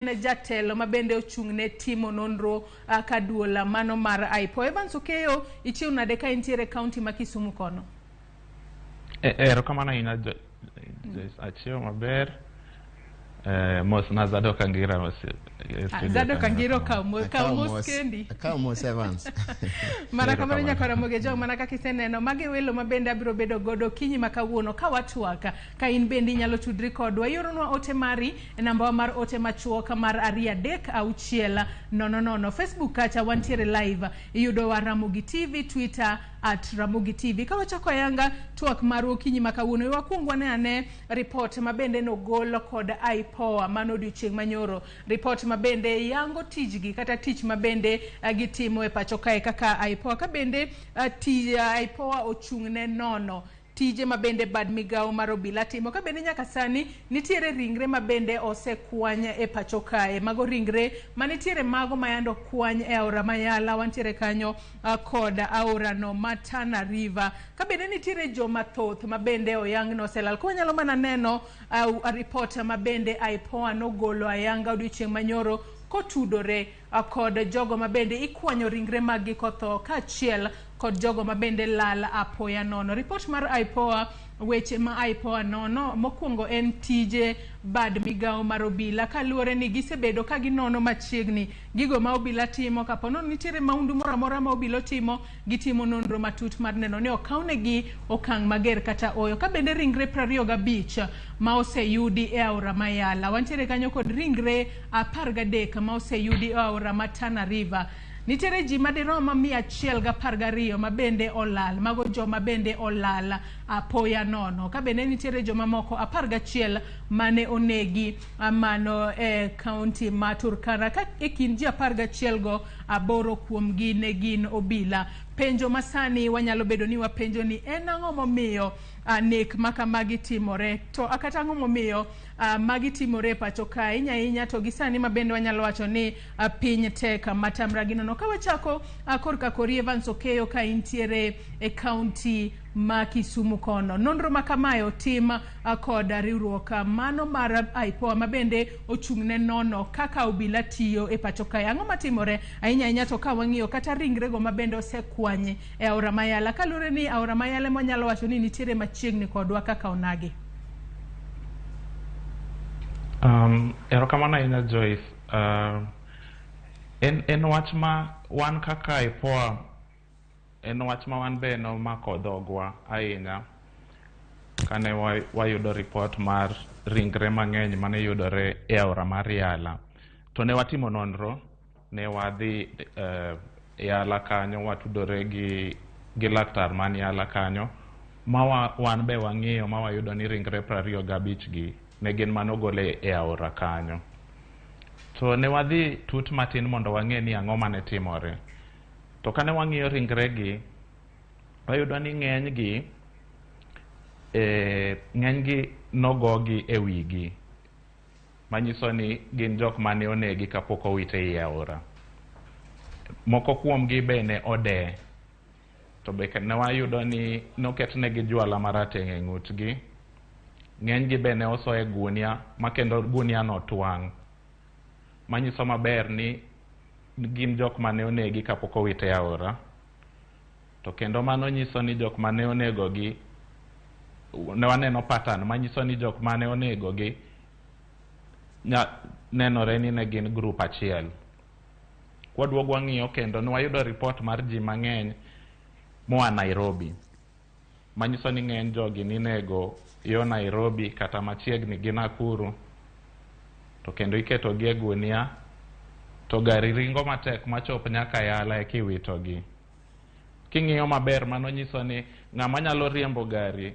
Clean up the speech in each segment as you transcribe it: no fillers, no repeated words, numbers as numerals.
jatelo mabende ochung'ne timo nonro kaduola mano mar IPOA. Evans Okeyo, ichiw nade ka intiere kaunti ma Kisumu kono? Erokamano ahinya achieo maber. Mos na Zado Kangira Zado Kangiro ka mos kendi ka mos Evans mana kamano nyaka Ramogi jog mana kaka iseneno mage welo mabende abiro bedo godo kinyi makawuono ka watwaka ka in bende inyalo tudri kodwa ioronwa ote mari e namba mar ote machuoka mar 236000. Facebook kacha wantiere live iyudo wa Ramogi TV, Twitter @Ramogi TV. Ka wachako yanga twak mar okinyi makawuono wakuongwa ne ane report mabende no golo kod IPOA mano odiochieng' manyoro. Report mabende yango tijgi kata tich mabende gitimo e pacho kae kaka IPOA ka bende IPOA ochung'ne nono tije mabende bad migao mar obila timo ka bende nyaka sani nitiere ringre mabende osekwany e pacho kae. Mago ringre manitiere mago mayando kwany e aora Mayala wantiere kanyo kod aora no Matana River ka bende nitiere joma thoth mabende oyang no selal ko nyalo mana neno report mabende IPOA no golo ayanga odiochieng' manyoro kotudore kod jogo mabende ikwanyo ringre magi kotho kaachiel kod jogo mabende lal apoya nono. Report mar IPOA, weche ma IPOA nono mokwongo en tije bad migao mar obila kaluwore ni gisebedo ka ginono machiegni gigo ma obila timo kapono nitiere maundu moro amora ma obila timo gitimo nonro matut mar neno ni okawnegi okang' mager kata oyo ka bende ringre 25 ma oseyudi e aora Mayala wantiere kanyo kod ringre 13 ma oseyudi e aora Matana River. Nitiere ji madiroma 112 mabende olal, mago joma bende olal apoya nono. Ka bende nitiere joma moko 11 mane onegi mano e kaunti ma Turkana ka ekin ji 11 go 8 kuomgi ne gin obila. Penjo masani wanyalo bedo ni wapenjo ni en ang'o momiyo NEK maka magi timore to akata ang'o momiyo magi timore pacho kae inya to gisani mabende wanyalo wacho ni piny tek matamra gino ka wachako korka kori Evans Okeyo ka intiere e kaunti ma Kisumu kono. Nonro makamayo tim kod riwruok mano mar IPOA mabende ochung'ne nono kaka obila tiyo e pacho kae. Ang'o matimore ahinya to ka wang'iyo kata ringre go mabende osekwanye e aora Mayala kalure ni aora Mayala monyalo wacho ni nitiere machiegni kodwa kaka onagi. Erokamano ahinya Joyce. En wach ma wan kaka IPOA en wach ma wan be nomako dhogwa ahinya kane wayudo report mar ringre mang'eny mane yudore e aora mar Yala. To ne watimo nonro, ne wadhi Yala kanyo watudore gi laktar man Yala kanyo ma wan be wang'iyo ma wayudo ni ringre 25 gi ne gin manogole e aora kanyo. To ne wadhi tut matin mondo wang'e ni ang'o mane timore. To kane wang'iyo ringre gi wayudo ni ng'eny gi nogogi e wigi manyiso ni gin jok mane onegi kapok owite i aora. Moko kuomgi be ne ode to be ne wayudo ni noketnegi jwala marateng' e ng'utgi. Ng'eny gi be ne oso e gunia makendo gunia no twang' manyiso maber ni gin jok mane onegi kapok owite e aora. To kendo mano nyiso ni jok mane onego gi ne waneno pattern manyiso ni jok mane onego gi nenore ni ne gin group achiel. Kwaduogo wang'iyo kendo ne wayudo report mar ji mang'eny moa Nairobi manyiso ni ng'eny jogi ninego yo Nairobi kata machiegni gi Nakuru to kendo iketo gi e gunia to gari ringo matek machop nyaka Yala e kiwito gi. King'iyo maber mano nyiso ni ng'ama nyalo riembo gari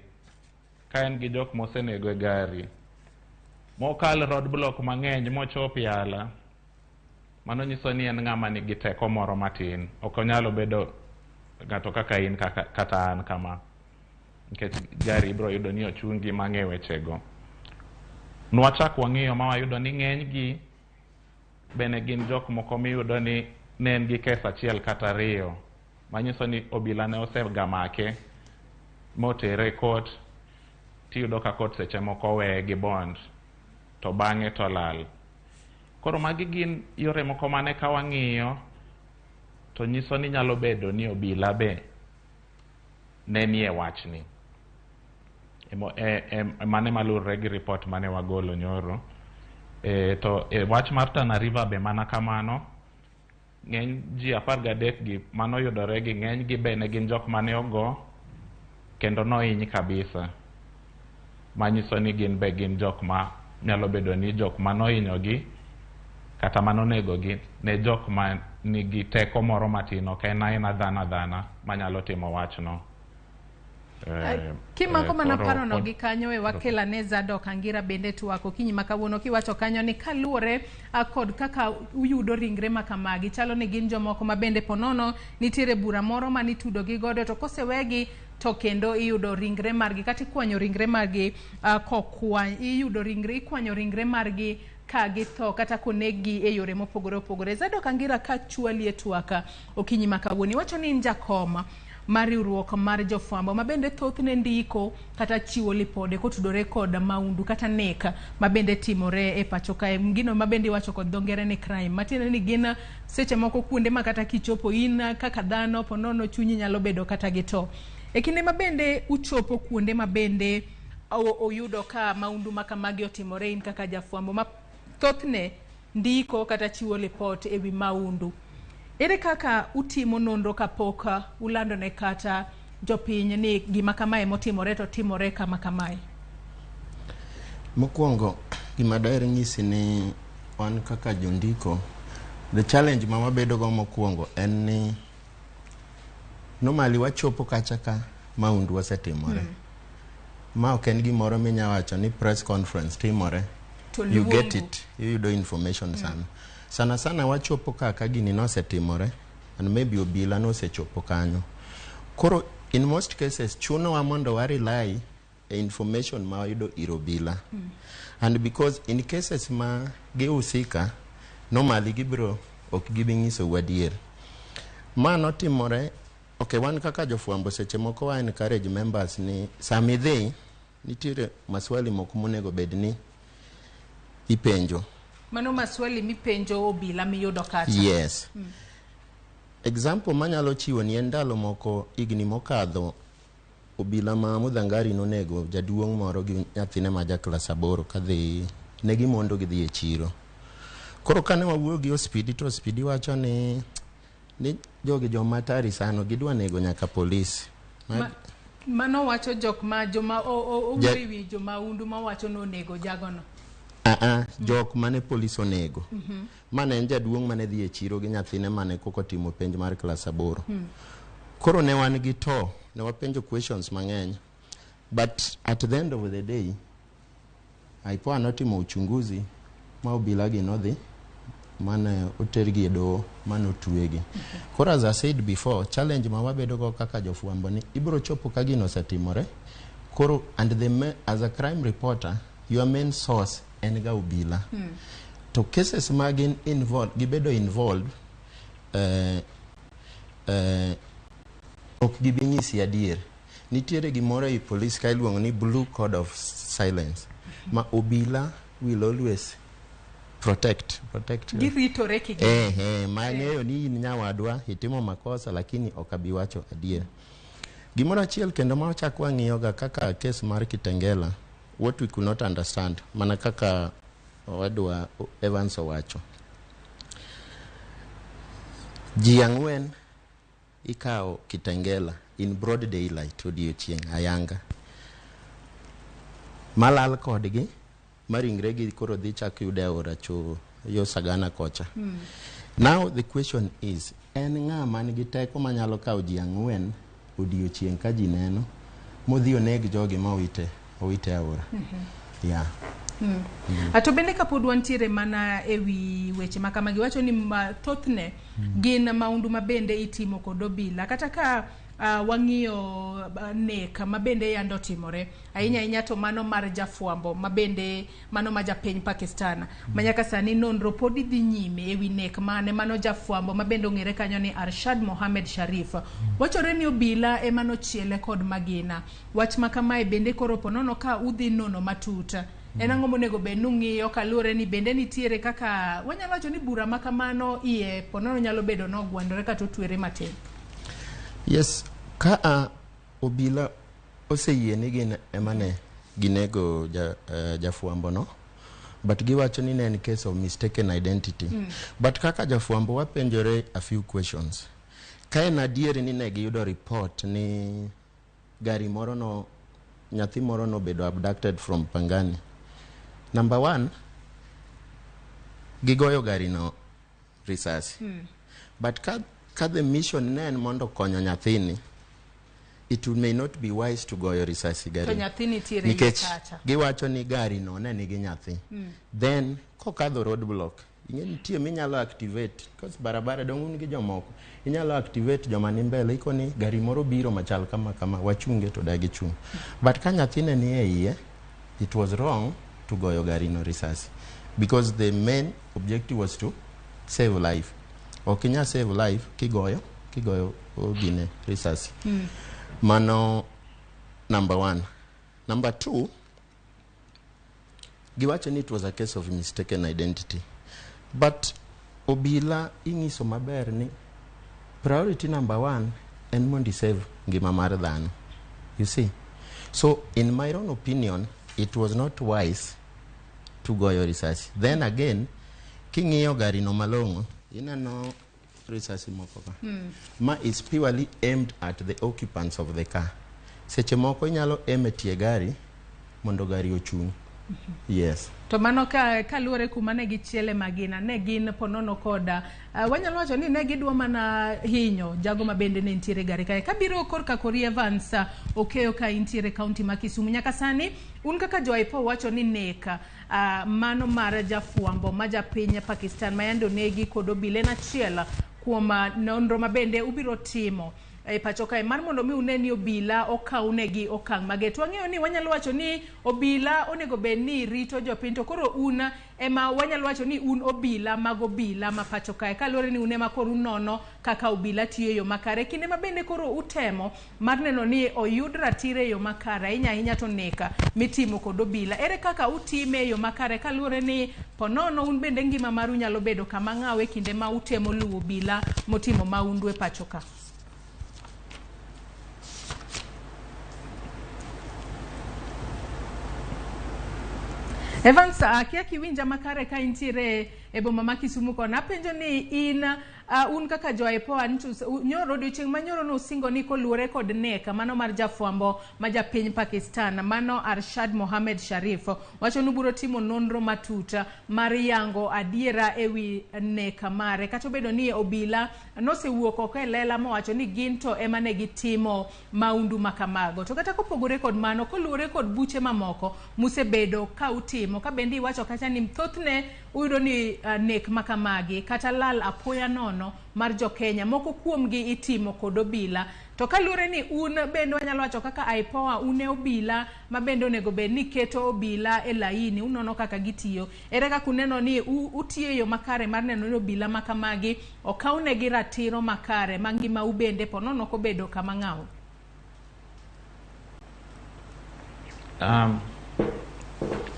ka en gi jok mosenego e gari mokal roadblock mang'eny mochop Yala, mano nyiso ni en ng'ama nigi teko moro matin, ok onyalo bedo ng'ato kaka in kata an kama, nikech gari ibro yudo ni ochungi mang'e wechego. Nwachak wang'iyo ma wayudo ni ng'eny gi bene gin jok moko miyudo ni ne en gi kes achiel kata 2 manyiso ni obila ne osegamake motere kot tiyudo ka kot seche moko weye gi bond to bang'e to lal. Koro magi gin yore moko mane ka wang'iyo to nyiso ni nyalo bedo ni obila be ne nie wachni. Mane malure gi report mane wagolo nyoro. To wach mar Tana River be mana kamano. Ng'eny ji 13 gi mano yudore gi ng'eny gi be ne gin jok mane ogo kendo nohiny kabisa. Manyiso ni gin be gin jok ma nyalo bedo ni jok manohinyogi kata manonegogi ne jok ma nigi teko moro matin, ok en aena dhana manyalo timo wachno. Kimako mana paro no gi kanyo wakela ne Zadok Angira bende tuwako kinyi makawuono kiwacho kanyo ni kaluore kod kaka uyudo ringre makamagi chalo ni gin jomoko ma bende ponono nitiere bura moro manitudo gi godo to kosewegi to kendo iyudo ringre margi kata ikwanyo ringre margi ikwanyo ringre margi ka githo kata konegi e yore mopogore opogore. Zadok Angira ka chwali e twaka okinyi makawuono wacho ni njakoma mar riwruok mar jofwambo ma bende thothne ndiko kata chiwo lipode kotudore kod maundu kata NEK ma bende timore e pacho kae, gino ma bende wacho kod dhongere ni crime matiende ni gin seche moko kuonde ma kata kichopo in kaka dhano ponono chunyi nyalo bedo kata gito. E kinde ma bende uchopo kuonde ma bende oyudo ka maundu makamagi otimore, in kaka jafwambo ma thothne ndiko kata chiwo lipot ewi maundu, ere kaka utimo nonro kapok ulando ne kata jopiny ni gima kamae motimore to timore kama kamae? Mokwongo gima daher nyisi ni wan kaka jondiko, the challenge ma wabedo go mokwongo en ni normally wachopo kacha ka maundu wasetimore. Ma ok en gimoro minyawacho ni press conference timore you get it, you do information sana wachopo ka gini nosetimore and maybe obila nosechopo kanyo. Koro in most cases chuno wa mondo wa rely information ma wayudo irobila. And because in cases ma gihusika normally gibro ok gibinyiso wadier ma notimore. Okay, wan kaka jofwambo seche moko wa encourage members ni samidhi nitiere maswali moko monego bedni ipenjo. Mano maswali mipenjo obila miyudo kata? Yes. Example manyalo chiwo ni endalo moko igni mokadho obila ma Mudhangari nonego jaduong' moro gi nyathine ma jaklas 8 kadhi negi mondo gidhi e chiro. Koro kane wawuoyo gi ospidi to ospidi wacho ni jogi joma tari sano gidwa nego nyaka polisi. Mano wacho joma owuoyo joma undu ma wacho no nego jagono. Jok mane polis onego. Mane en jaduong' mane dhi e chiro gi nyathine mane koko timo penj mar klas 8. Koro ne wan gi ne wapenjo questions mang'eny, but at the end of the day IPOA notimo uchunguzi ma obila gi nodhi mane otergi e doho mane otwegi. Koro as I said before, challenge ma wabedo go kaka jofwambo ni ibro chopo ka gino osetimore. Koro and as a crime reporter your main source en ga obila. To cases magin gibedo involved ok gibinyisi adier. Nitiere gimoro i police ka iluongo ni blue code of silence ma obila will always protect giritore kigi mang'eyo ni in nyawadwa itimo makosa lakini ok abi wacho adier. Gimoro achiel kendo ma ochak wang'iyo ga kaka case mar Kitengela, what we could not understand mana kaka wadwa Evans owacho, ji 4 ikawo Kitengela in broad daylight odiochieng' ayanga malal kodgi maringre gi koro dhi chak yude aora cho yo Sagana kocha. Now the question is, en ng'a man gi teko manyalo kawo ji 4 odiochieng' ka ji neno modhi oneg jogi ma owite aora? Ato bende kapod wantiere mana ewi weche makamagi wacho ni thothne gin maundu mabende itimo kod obila kata ka wang'iyo NEK mabende yando timore ahinya to mano mar jafwambo mabende mano ma japiny Pakistan manyaka sani nonro pod dhi nyime ewi NEK mano jafwambo mabende ong'ere kanyo ni Arshad Mohamed Sharif. Wachore ni obila emano chiele kod magina. Wach makamae bende koro ponono ka udhi nono matuta en ang'o monego bed nung'iyo kaluwore ni bende nitiere kaka wanyalo wacho ni bura ma kamano iye ponono nyalo bedo nogwandore kata otwere matin. Yes, ka obila oseyie ni gin emane ginego jafuambo no, but giwacho ni ne en case of mistaken identity. But kaka jafuambo wapenjore a few questions. Ka en adieri ni ne giyudo report ni gari moro no, nyathi moro no bedo abducted from Pangani. Number one, gigoyo gari no risasi. But ka the mission ne en mondo konyo nyathini, it may not be wise to goyo risasi gari. To nyathini tiere nikech giwacho ni gari no ne nigi nyathi. Then kokadho roadblock, ing'e nitie minyalo activate, because barabara dong un gi jomoko, inyalo activate joma ni mbele, iko ni gari moro biro machal kama wachunge to dagi chung. But ka nyathine ni e iye, it was wrong to goyo gari no risasi, because the main objective was to save life. Okinya save life kigoyo gine risasi. Mano number one. Number two, giwacho ni it was a case of mistaken identity. But obila ing'iso maber ni priority number one en mondi save ngima mar dhano. You see? So in my own opinion, it was not wise to goyo risasi. Then again, king'iyo gari no malongo, inano risasi moko ka. Ma is purely aimed at the occupants of the car. Seche moko inyalo aim tie gari mondo gari ochung. Yes. To mano ka luore kuma ne gichiele magina ne gin ponono koda wanyalo wacho ni ne gidwa mana hinyo jago mabende ne ntiere gari kae kabiro korka Korea Evans okeyo ka intiere county ma Kisumu nyaka sani un kaka jo IPOA wacho ni NEK mano mar jafuambo ma japiny Pakistan mayando negi kod obile na chiela kuom nonro mabende ubiro timo e pacho kae mar mondo mi uneni obila okaunegi okang' mage. To ang'eyo ni wanyalo wacho ni obila onego bed ni rito jopiny, to koro una ema wanyalo wacho ni un obila mag obila ma pacho kae kaluwore ni une ma koro unono kaka obila tiyo yo makare, kinde mabende koro utemo mar neno ni oyud ratire yo makare ahinya to NEK mitimo kod obila. Ere kaka utime yo makare kaluwore ni ponono un bende ngima maru nyalo bedo kama ng'awe kinde ma utemo luwo obila motimo maundu e pacho ka? Evans, kia kiwinja makare ka intiere e boma ma Kisumu kona, apenjo ni in un kaka jo IPOA nyoro odiochieng' manyoro no singo ni koluore kod NEK mano mar jafuambo ma japiny Pakistan mano Arshad Mohammed Sharif wacho ni biro timo nonro matuta mar yango adiera ewi NEK mare kata obedo ni obila nosewuok oko e lela mowacho ni gin to ema ne gitimo maundu makamago. To kata kopogore kod mano koluore kod buche mamoko musebedo ka utimo ka bendi wacho kata ni thothne uyudo ni NEK makamagi kata lal apoya nono mar jo Kenya moko kuomgi itimo kod obila. To kaluwore ni un bende wanyalo wacho kaka IPOA une obila ma bende onego bed ni keto obila e laini unono kaka gitiyo, ere kaka uneno ni utiyo yo makare mar neno ni obila makamagi okaunegi ratiro makare ma ngima ubende ponono kobedo kama ng'awo?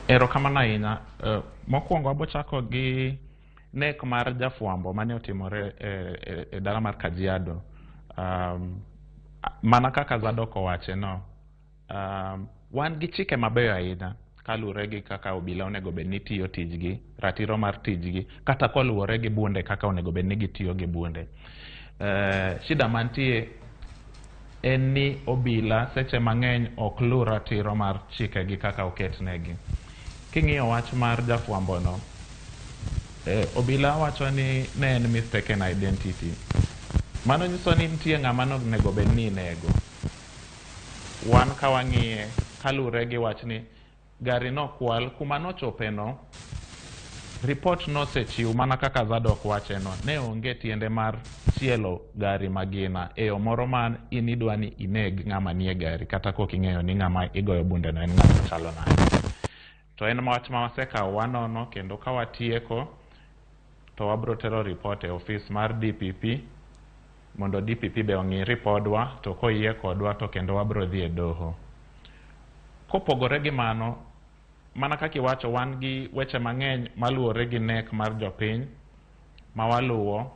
Erokamano ahinya. Mokwongo abo chako gi NEK mar jafuambo mane otimore e dala mar Kajiado. Mana kaka Zadok owache no, wan gi chike mabeyo ahinya kaluwore gi kaka obila onego bed ni tiyo tijgi, ratiro mar tijgi, kata koluwore gi bunde kaka onego bed ni gitiyo gi bunde. Shida mantie en ni obila seche mang'eny ok luw ratiro mar chikegi kaka oketnegi. King'iyo wach mar jafuambo no, obila wacho ni ne en mistaken identity. Mano nyiso ni nitie ng'ama onego bed ni inego. Wan ka wang'iye kaluwore gi wach ni gari no kwal kuma nochope no, report nosechiw mana kaka Zadok wache no, ne onge tiende mar chielo gari magina e yo moro man in idwa ni ineg ng'ama nie gari kata kok ing'eyo ni ng'ama igoyo bunde no en ng'ama chalo nade. To en wach ma wasekawo wanono kendo ka watieko to wabro tero report e office mar DPP mondo DPP be ong'i ripodwa to koyie kodwa to kendo wabro dhi e doho. Kopogore gi mano, mana kaka iwacho, wan gi weche mang'eny maluwore gi NEK mar jopiny mawaluwo,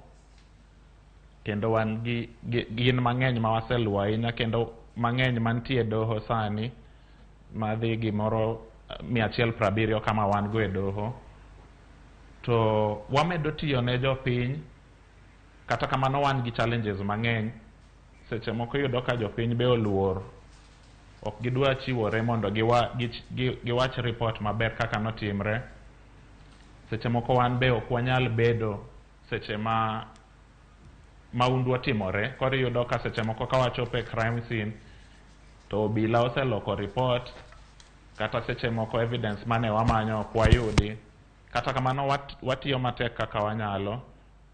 kendo wan gi gin mang'eny ma waseluwo ahinya, kendo mang'eny mantie doho sani madhi gimoro 170 kama wan go e doho. To wamedo tiyo ne jopiny, kata kamano wan gi challenges mang'eny. Seche moko yudo ka jopiny be oluor, ok gidwa chiwore mondo giwach report maber kaka notimre. Seche moko wan be ok wanyal bedo seche ma maundu otimore. Koro yudo ka seche moko ka wachopo e crime scene to obila oseloko report, kata seche moko evidence mane wamanyo ok wayudi. Kata kamano watiyo matek kaka wanyalo.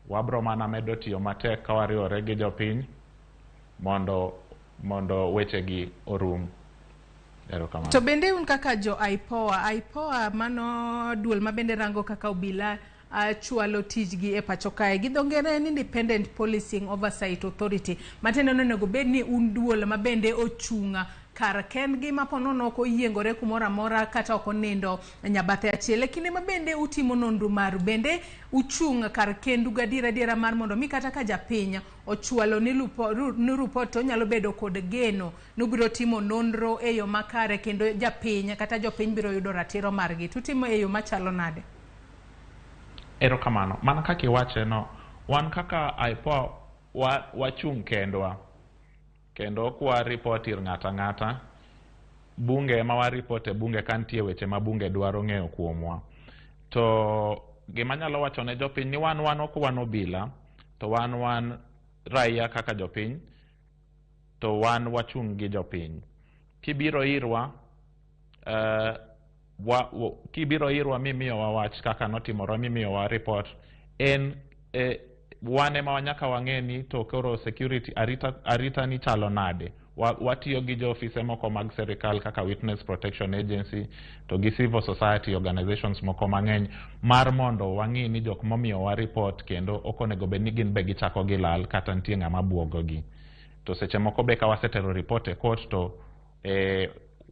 Wabro mana medo tiyo matek ka wariwore gi jopiny mondo wechegi orum. To bende un kaka jo IPOA mano duol ma bende rango kaka obila chwalo tijgi e pacho kae, gi dho ngere ni Independent Policing Oversight Authority, matendo onego bed ni un duol ma bende ochunga kar kendgi ma ponono ok oyiengore kumoro amora kata ok onindo nyabathe achiel. Kinde ma bende utimo nonro maru, bende uchung kar kendu gadiera mar mondo mi kata ka japiny ochwalo ni report to nyalo bedo kod geno nubiro timo nonro e yo makare, kendo japiny kata jopiny biro yudo ratiro margi. Tutimo e yo machalo nade? Erokamano. Mana kaka iwache no, wan kaka IPOA wachung kendwa, kendo ok waripot ir ng'ata. Bunge ema waripot e bunge ka nitie weche ma bunge dwaro ng'eyo kuomwa. To gima nyalo wacho ne jopiny ni wan ok wan obila, to wan raia kaka jopiny, to wan wachung' gi jopiny. Kibiro irwa mimiyowa wach kaka notimore, mimiyowa report, wan ema nyaka wang'e ni to koro security arita ni chalo nade. Watiyo gi jo ofise moko mag serikal kaka Witness Protection Agency to gi civil society organizations moko mang'eny mar mondo wang'i ni jok momiyowa report kendo ok onego bed ni gin be gichako gilal kata nitie ng'ama buogogi. To seche moko be ka wasetero report e court to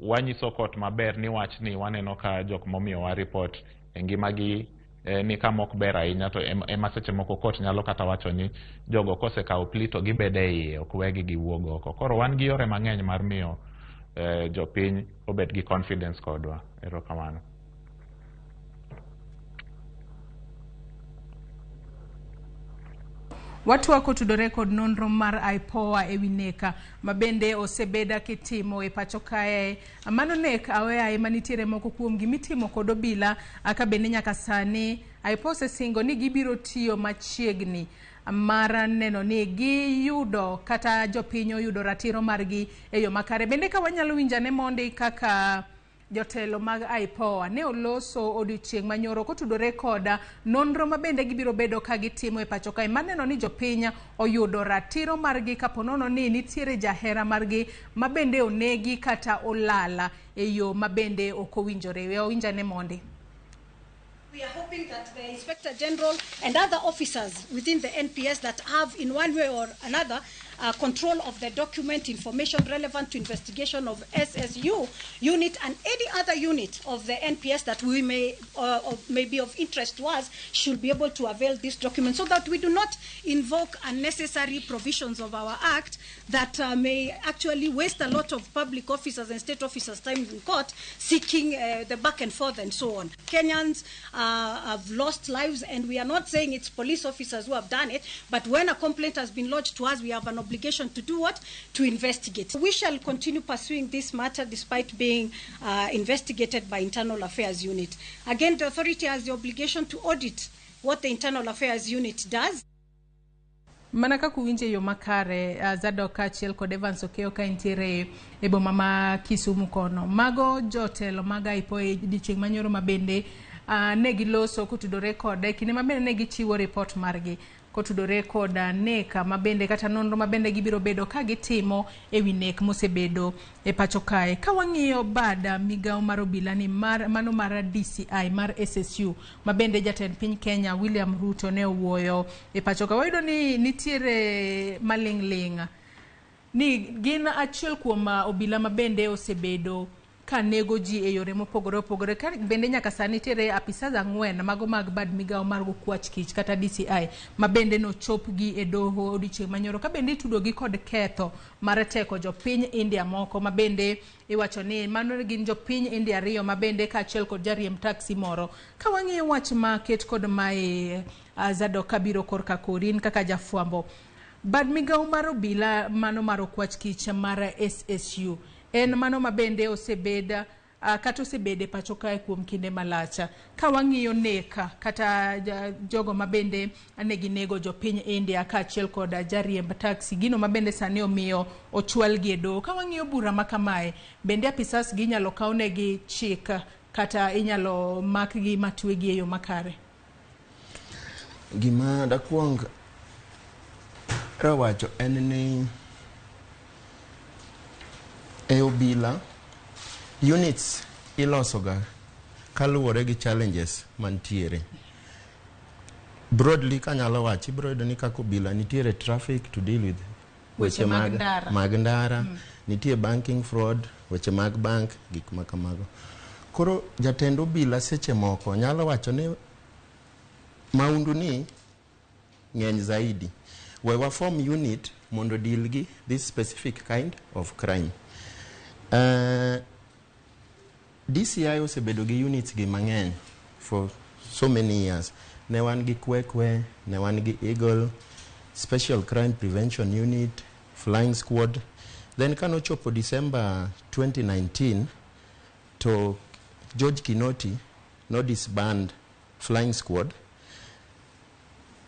wanyiso court maber ni wach ni waneno ka jok momiyowa report e ngimagi ni kama ok ber ahinya, to ema seche moko court nyalo kata wacho ni jogo kosekawo plea to gibede iye, ok wegi giwuog oko. Koro wan gi yore mang'eny mar miyo jopiny obed gi confidence kodwa. Erokamano. Watwako tudore kod nonro mar IPOA e wi NEK ma bende osebeda kitimo e pacho kae. Mano NEK awea ema nitiere moko kuom gimitimo kod obila aka bende nyaka sani IPOA osesingo ni gibiro tiyo machiegni mar neno ni giyudo kata jopiny oyudo ratiro margi e yo makare. Bende ka wanyalo winjane mondi kaka jotelo mag IPOA ne oloso odiochieng' manyoro kotudore koda nonro ma bende gibiro bedo ka gitimo e pacho kae mar neno ni jopiny oyudo ratiro margi kaponono ni nitiere jahera margi ma bende onegi kata olala e yo ma bende ok owinjore. Winjane mondi. We are hoping that the Inspector General and other officers within the NPS that have in one way or another control of the document information relevant to investigation of SSU unit and any other unit of the NPS that we may be of interest to us should be able to avail this document so that we do not invoke unnecessary provisions of our act that may actually waste a lot of public officers and state officers' time in court seeking the back and forth and so on. Kenyans have lost lives, and we are not saying it's police officers who have done it, but when a complaint has been lodged to us, we have an obligation to do what? To investigate. We shall continue pursuing this matter despite being investigated by Internal Affairs Unit. Again, the authority has the obligation to audit what the Internal Affairs Unit does. Manaka kuwinje yo makare Zadok achiel kod Evans Okeo ka intiere e boma ma Kisumu kono. Mago jotelo mag IPOA e dichieng' manyoro ma bende ne giloso kotudore kode kinde ma bende ne gichiwo report margi kotudore koda NEK ma bende kata nonro ma bende gibiro bedo ka gitimo e wi NEK mosebedo e pacho kae. Ka wang'iyo bada migawo mar obila ni mano mar DCI mar SSU ma bende jatend piny Kenya William Ruto ne owuoyo e pacho kae, wayudo ni nitiere maling'ling' ni gin achiel kuom obila ma bende osebedo ka nego ji e yore mopogore opogore. Bende nyaka sani tere apisas 4 mago mag bad migawo mar kwach kich kata DCI ma bende no chopgi e doho odiochieng' manyoro, ka bende itudogi kod ketho mar teko jopiny India moko ma bende iwacho ni mano gin jopiny India 2 ma bende kaachiel kod jariemb taksi moro. Ka wang'iyo wach ma ket kod mae Zadok kabiro korka korin kaka jafwambo, bad migawo mar obila mano mar kwach kich mar SSU en mano ma bende osebeda kata osebede pacho kae kuom kinde malacha. Ka wang'iyo NEK kata jogo ma bende anegi nego jopiny India kaachiel kod jariemb taksi, gino ma bende sani omiyo ochwalgi e doho. Ka wang'iyo bura ma kamae, bende apisas gi inyalo kawnegi chik kata inyalo makgi matwegi e yo makare. Gima dakuong rawacho en ni e obila units ilosoga kaluwore gi challenges mantiere. Broadly kanyalo wachi, biro yudo ni kaka obila nitiere traffic to deal with weche mag ndara, nitie banking fraud, weche mag bank, gik makamago. Koro jatend obila seche moko nyalo wacho ni maundu ni ng'eny zaidi, we form unit mondo deal gi this specific kind of crime. DCI osebedo gi units gi mang'eny for so many years. Ne wan gi Kwekwe, ne wan gi Eagle, Special Crime Prevention Unit, Flying Squad. Then kano chopo December 2019 to George Kinoti no disband Flying Squad.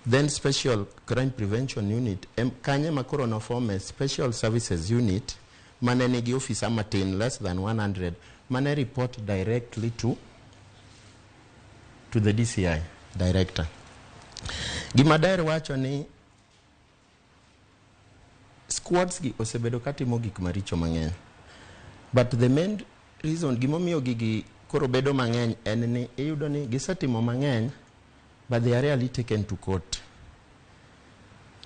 Then Special Crime Prevention Unit, kanye makoro no form a Special Services Unit, mane nigi officer matin, less than 100, mane report directly to the DCI director. Gima daer wacho ni squads gi osebedo katimo gik maricho mang'eny. But the main reason gimomiyo gigi koro bedo mang'eny en ni iyudo ni gisetimo mang'eny, but they are rarely taken to court.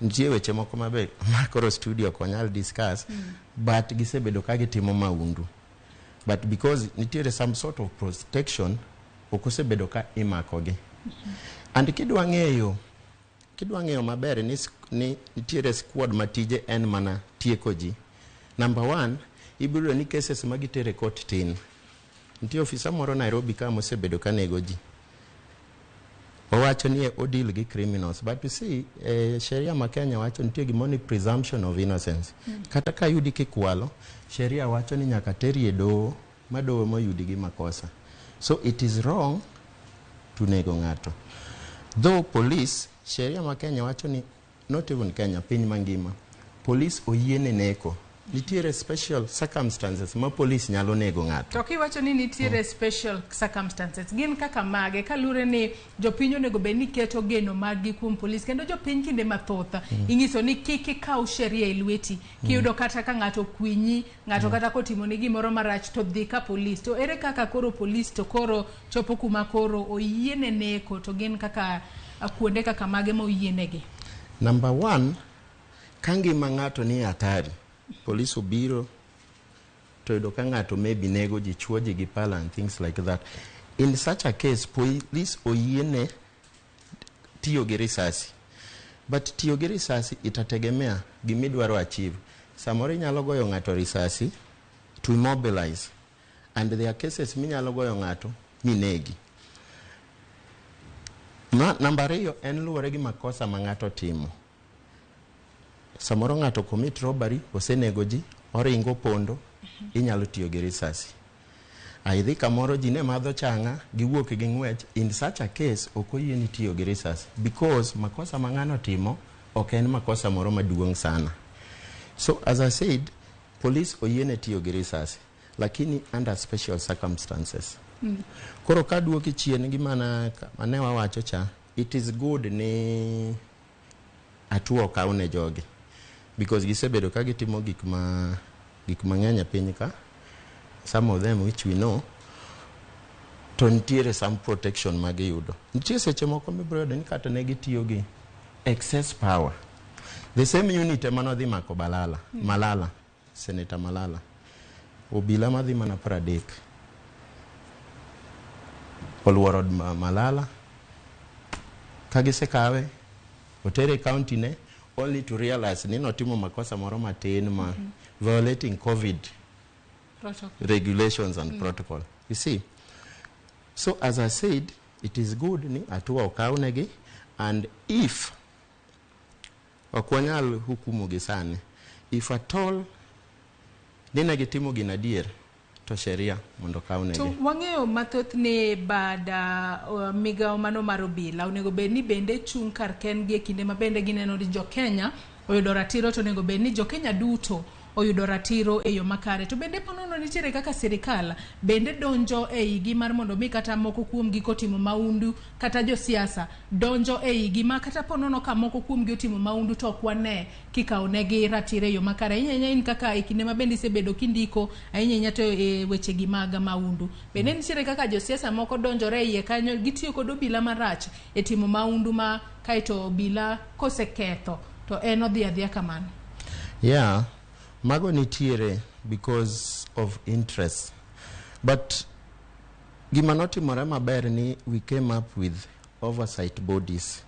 Ntie weche moko mabe makoro studio konyal discuss, but gisebedo ka gitimo maundu. But because nitiere some sort of protection, okosebedo ka imakogi. And kidwa ng'eyo maber ni nitiere squad matije en mana tieko ji. Number 1, ibiro ni cases magitere court tin. Nitie ofisa moro Nairobi ka mosebedo ka nego ji. Owacho ni odil gi criminals, but you see sheria ma Kenya wacho nitie gimoni presumption of innocence. Kata ka yudi kikwalo, sheria wacho ni nyaka teri e doho ma doho moyudi gi makosa. So it is wrong to nego ng'ato. Though police, sheria ma Kenya wacho ni, not even Kenya, piny mangima, police oyiene neko. Nitiere special circumstances ma police nyalo nego ng'ato. To kiwacho ni nitiere special circumstances, gin kaka mage kalure ni jopiny onego bed ni keto geno maggi kuom police, kendo jopiny kinde mathoth ing'iso ni kik ikaw sheria e lweti kiyudo kata ka ng'ato kwinyi, ng'ato kata kotimo ni gimoro marach to dhi ka police. To ere kaka koro police to koro chopo kuma koro oyiene neko, to gin kaka kuonde kaka mage ma oyienegi? Number 1, kangi ma ng'ato ni hatari, police obiro to yudo ka ng'ato maybe nego ji, chuo ji gi pala and things like that. In such a case, police oyiene tiyo gi risasi. But tiyo gi risasi itategemea gimidwaro achieve. Samoro inyalo goyo ng'ato risasi to immobilize, and there are cases minyalo goyo ng'ato minegi. Number 2 en luwore gi makosa ma ng'ato timo. Samoro ng'ato commit robbery, osenego ji, oringo pondo, inyalo tiyo gi risasi. Aidhi kamoro ji ne madho changa, giwuok gi ng'wech, in such a case okoyieni tiyo gi risasi, because makosa ma ng'ano timo ok en makosa moro maduong' sana. So as I said, police oyiene tiyo gi risasi, lakini under special circumstances. Koro ka duoki chien gi mane wawacho cha, it is good ni atuo kaune jogi, because gisebedo ka gitimo gik mang'eny piny ka, some of them which we know, to nitiere some protection magiyudo. Nitiere seche moko mibiro yudo ni kata ne gitiyo gi excess power. The same unit emanodhi mako Malala, Senator Malala. obila madhi mana 30 oluoro Malala kagisekawe otere county ne only to realize ni notimo makosa moro matin ma violating COVID regulations and protocol. You see, so as I said, it is good ni atua okaunegi, and if okwanyal hukumu gisani, if at all nina gitimo ginadier to sheria mondo kaunegi. To wang'eyo mathoth ne bada migao mano mar obila onego bed ni bende chung kar kengi e kinde ma bende gineno ni jo Kenya oyudo ratiro, to onego bed ni jo Kenya duto oyudo ratiro e yo makare. To bende ponono nitiere kaka sirikal bende donjo e igi mar mondo mi kata moko kuom gi kotimo maundu, kata jo siasa donjo e igi ma kata ponono ka moko kuom gi otimo maundu to kwane kikaonegi ratiro e yo makare. Ahinya in kaka e kinde ma bende isebedo kindiko ahinya to e weche gi mag maundu. Bende nitiere kaka jo siasa moko donjore iye kanyo, gitiyo kod obila marach e timo maundu ma kaito obila koseketho to en odhi adhiya kamano. Yeah, mago nitiere because of interest, but gima notimore maber ni we came up with oversight bodies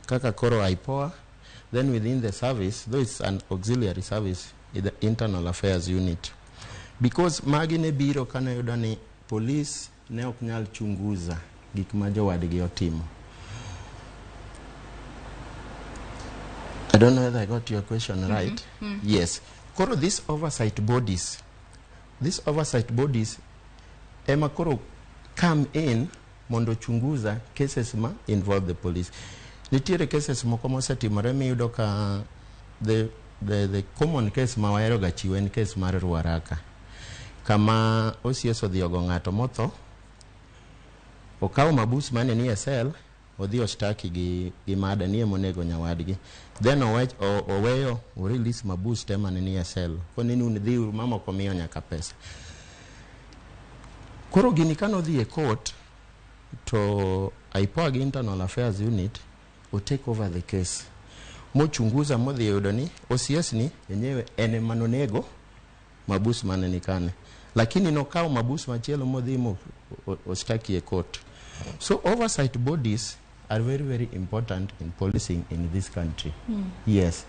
kaka koro IPOA, then within the service, though it's an auxiliary service, in the internal affairs unit, because magi ne biro kana yudo ni police ne ok nyal chunguza gik ma jowadgi otimo. I don't know whether I got your question right. Yes. Koro these oversight bodies ema koro come in mondo chunguza cases ma involve the police. Nitiere cases moko mosetimore miyudo ka the common case ma wahero ga chiwo en case mar Ruaraka, kama OCS odhi ogo ng'ato motho, okawo mabus mane ni sel, odhi ostaki gi mada ni monego nyawadgi, then oweyo release mabus tema ni sel koni ni dhi mama komiyo nyaka pesa. Koro gini kano dhi e court to IPOA gi internal affairs unit will take over the case, mochunguza modhi yudo ni OCS ni yenyewe ene manonego mabus mane ni kane, lakini nokawo mabus machielo modhi ostaki e court. So oversight bodies are very, very important in policing in this country. Yes.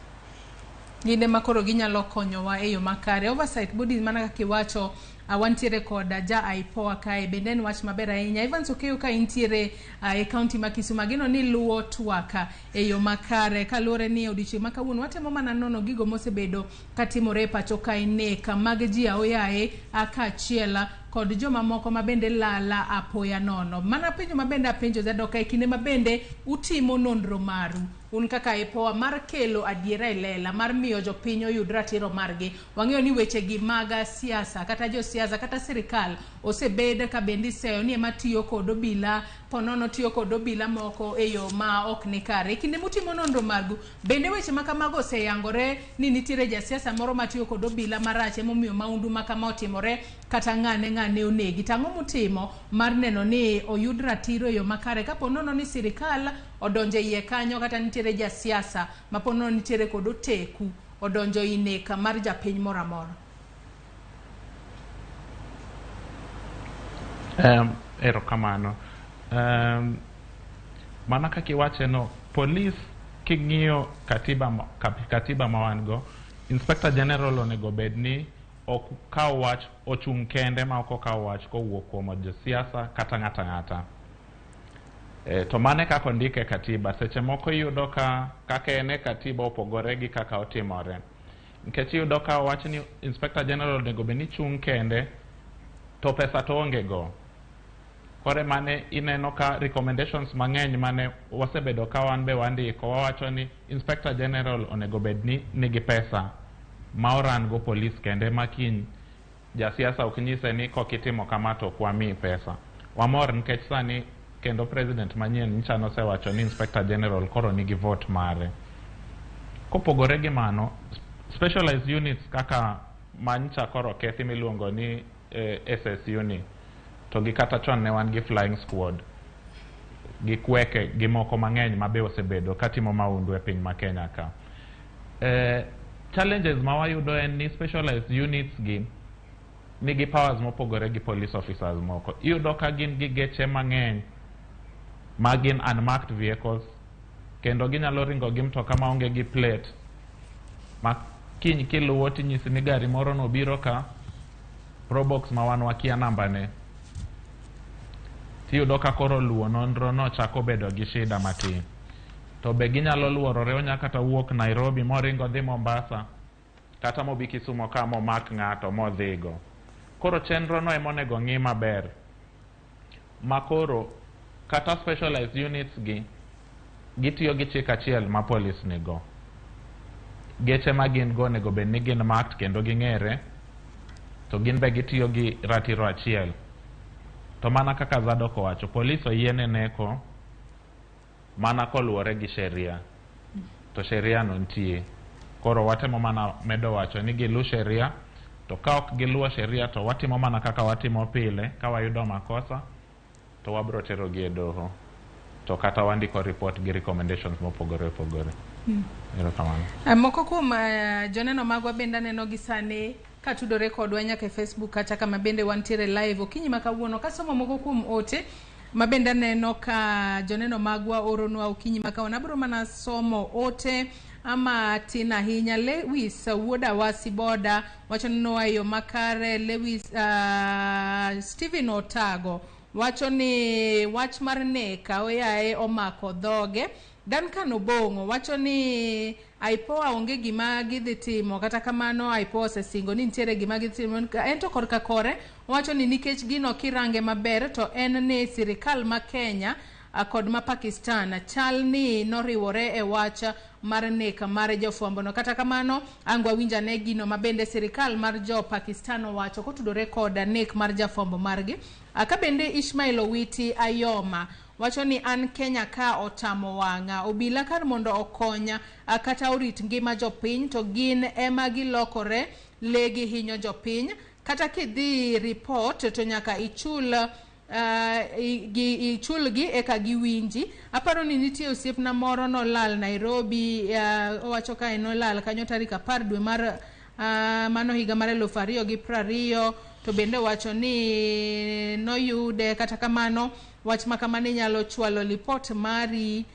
Ginde makoro ginyalo konyowa e yo makare. Oversight bodies mana kaka iwacho wantiere koda ja IPOA kae, bende en wach maber ahinya. Evans Okeyo ka intiere e county ma Kisumu, gino ni luwo twaka e yo makare kaluwore ni odiochieng' ma kawuono watemo mana nono gigo mosebedo katimore e pacho kae NEK mag ji aoyaye kaachiel kod joma moko mabende lala apoya nono. Mana penjo mabende apenjo zadoka e kinde mabende utimo nonro maru un kaka IPOA mar kelo adiera e lela mar miyo jopiny oyud ratiro margi. Wang'eyo ni weche gi mag siasa kata jo siasa kata sirikal osebed ka bende seyo ni ema tiyo kod obila, ponono tiyo kod obila moko e yo ma ok ni kare. Kinde mutimo nonro margu bende weche ma kamago oseyangore ni nitiere ja siasa moro matiyo kod obila marach emomiyo maundu ma kama otimore kata ng'ane onegi. Tang'o mutimo mar neno ni oyud ratiro e yo makare kaponono ni sirikal odonje iye kanyo, kata nitiere ja siasa maponono nitiere kod oteku odonjo ineka mar japiny moro amora? Erokamano. Mana kaka iwache no, police king'iyo katiba ma wan go, Inspector General onego bed ni ok kaw wach ochung' kende ma ok okaw wach kowuok kuom josiasa kata ng'ata. To mane kaka ondike katiba, seche moko iyudo kaka ene katiba opogore gi kaka otimore. Nikech iyudo ka wach ni Inspector General onego bed ni chung' kende to pesa to onge go. Kore mane ineno ka recommendations mang'eny mane wasebedo ka wan be wandiko, wawacho ni Inspector General onego bed ni nigi pesa ma oran go police kende, makiny ja siasa ok nyise ni kokitimo kama to kwami pesa. Wamor nikech sani kendo president manyien nyicha nosewacho ni Inspector General koro nigi vote mare. Kopogore gi mano, specialized units kaka manyicha koro kethi miluongo ni SSU ni, to gi kata chon ne wan gi flying squad, gi kweke gi moko mang'eny mabe osebedo katimo maundu e piny ma Kenya ka. Challenges ma wayudo en ni specialized units gi nigi powers mopogore gi police officers moko. Iyudo ka gin gi geche mang'eny ma gin unmarked vehicles, kendo ginyalo ringo gi mtoka maonge gi plate, ma kiny kiluwo tinyisi ni gari moro nobiro ka probox ma wan wakia nambane. Tiyudo ka koro luwo nonro no chako bedo gi shida matin. To be ginyalo luorore, onya kata wuok Nairobi moringo dhi Mombasa, kata mobi Kisumo ka momak ng'ato modhigo. Koro chenro no emonego ng'i maber, ma koro kata specialized units gi gitiyo gi chik achiel ma police nigo. Geche ma gin go nego bed ni gin marked kendo ging'ere, to gin be gitiyo gi ratiro achiel. To mana kaka Zadok owacho, police oyiene neko mana koluwore gi sheria, to sheria no nitie. Koro watemo mana medo wacho ni gilu sheria, to ka ok giluwo sheria to watimo mana kaka watimo pile. Ka wayudo makosa to wabro tero gi e doho, to kata wandiko report gi recommendations mopogore opogore. Erokamano. Moko kuom joneno magwa bende neno gi sani ka tudore kodwa nyaka e Facebook kata kama bende wantiere live okinyi makawuono. Kasomo moko kuom ote mabende neno ka joneno magwa oronwa okinyi makawuono. Abro mana somo ote ama tina ahinya. Lewis wuoda wasi boda wacho ni noayo makare. Lewis Stephen Otago wacho ni wach mar NEK oyae omako dhoge. Duncan Obongo wacho ni IPOA onge gima gidhi timo, kata kamano IPOA osesingo ni nitiere gima gidhi timo. Ento korka kore wacho ni nikech gino kirange maber to en ni sirikal ma Kenya kod ma Pakistan chal ni noriwore e wach mar NEK mar jofwambo no. Kata kamano angwa winja ne gino mabende sirikal mar jo Pakistan owacho kotudore kod NEK mar jafwambo margi. Ka bende Ishmael Owiti Ayoma wacho ni an Kenya ka otamo wanga obila kar mondo okonya kata orit ngima jopiny to gin ema gilokore legi hinyo jopiny. Kata kidhi report to nyaka ichulgi eka giwinji. Aparo ni nitie osiepna moro no lal Nairobi, owacho ka eno lal kanyo tarik 10 dwe mar mano higa mar 2020. To bende wacho ni noyude. Kata kamano wach makamani nyalo chwalo report mari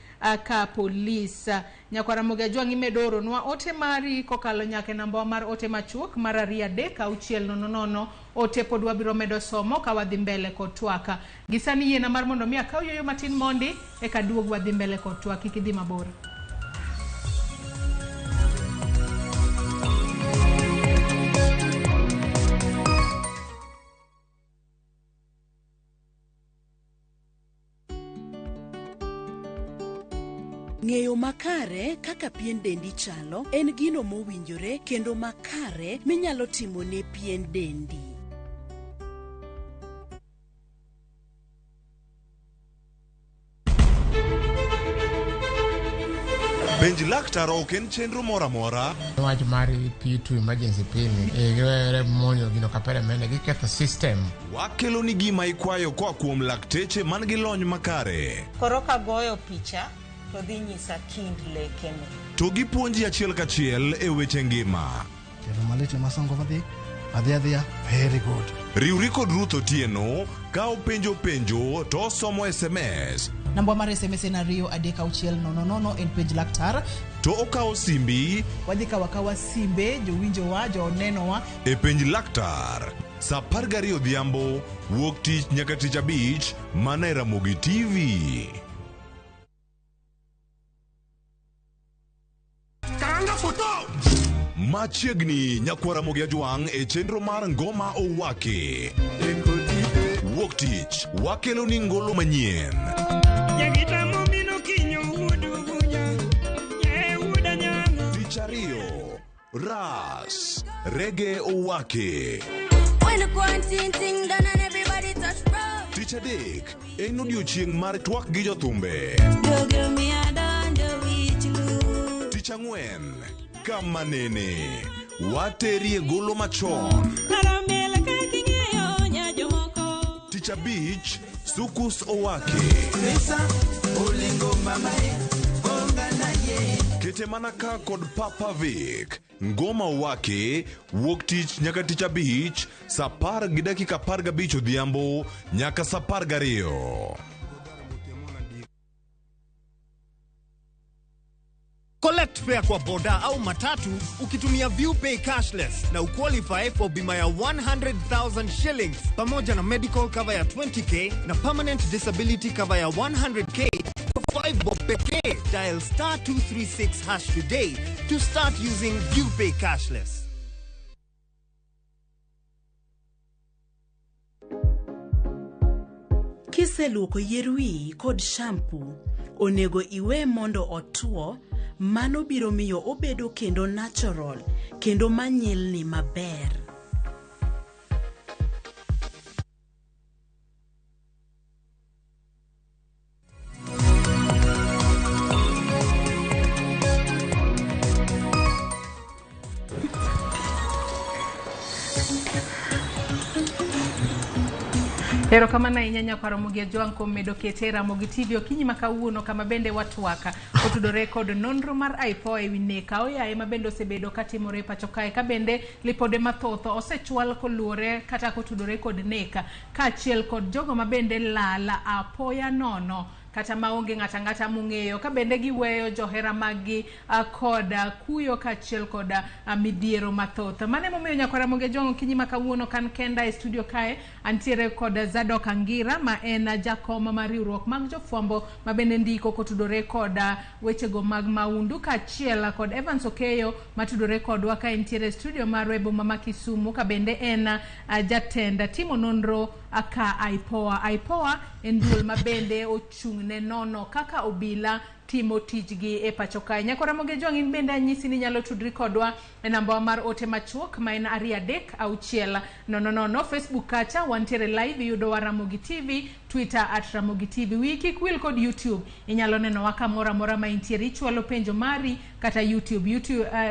ka police. Nyakwara Ramogi Ajwang' imedoro nwa ote mari kokalo nyake namba mar ote machuok mar 2-600. Ote pod wabiro medo somo ka wadhi mbele kod twaka. Gisani yiena mar mondo mi akaw yoyo matin mondi eka duog wadhi mbele kod twaka kidhi mabor. Ng'eyo makare kaka pien dendi chalo en gino mowinjore kendo makare minyalo timo ne pien dendi. Benji laktar ok en chenro mora mora. Wach mari P2 emergency pin e monyo gino kapere mene gi ketho system. Wakelo ni gima ikwayo kwa kuom lakteche man gi lony makare. Koroka goyo picha to dhi nyisa kind lekene. To gipuonji achiel kachiel e weche ngima. Kendo malit masongo adhia very good. Riwri kod Ruth Otieno ka openjo to somo SMS. Namba mar SMS en 2-3-600 en page laktar. To okawo simbi wadhi kawa simbe jowinjo wa joneno wa e penj laktar. Sa 12 odhiambo wuok tich nyaka tich abich mana e Ramogi TV. Machiegni nyakwara Ramogi Ajwang' e chenro mar ngoma owake. Wuok tich wakelo ni ngolo manyien. Tich ariyo ras reggae owake. Tich adek en odiochieng' mar twak gi jothumbe. Tich ang'wen kama nene waterie golo machon. Tich abich sukus owake. Owete manaka kod Papa Vic. Ngoma wake wuok tich nyaka tich abich saa 10:15 odhiambo nyaka saa 12. Collect fare kwa boda au matatu ukitumia WII cashless na uqualify for bima ya 100,000 shillings pamoja na medical cover ya 20k na permanent disability cover ya 100k for 5 bob pekee. Dial *236# today to start using WII cashless. Kiseluoko yier wiyi kod shampoo, onego iwe mondo otuo. Mano biro miyo obedo kendo natural kendo manyilni maber. Ero kama na inyanya kwa Ramogi Ajuang medo kete Ramogi TV okinyi makawuono kama bende watwaka otudore kod nonro mar IPOA ewi NEK oyaye mabende osebedo katimore pacho kae ka bende lipode mathotho osechwal koluore kata kotudore kod NEK kaachiel kod jogo mabende lala apoya nono kata maonge ng'ata mung'eyo ka bende giweyo johera magi koda kuyo kaachiel koda midhiero mathoth. Mane momiyo nyako Ramogi Ajuang okinyi makawuono kan kenda e studio kae antiere kod Zadok Angira ma en jakom mar riwruok mag jofwambo mabende ndiko kotudore koda wechego mag maundu kaachiel kod Evans Okeyo matudore kodwa ka entiere studio mar boma ma Kisumu ka bende en jatend timo nonro aka IPOA. IPOA en duol mabende ochung'ne nono kaka obila timo tijgi e pacho kae. Nyako Ramogi Ajuang in bende anyisi ni nyalo tudri kodwa e namba mar ote machuok ma en 33600. Facebook kacha wantiere live yudo wa Ramogi TV, Twitter @Ramogi TV. Wiki kwil kod YouTube inyalo neno waka mora ma intiere ichwalo penjo mari kata YouTube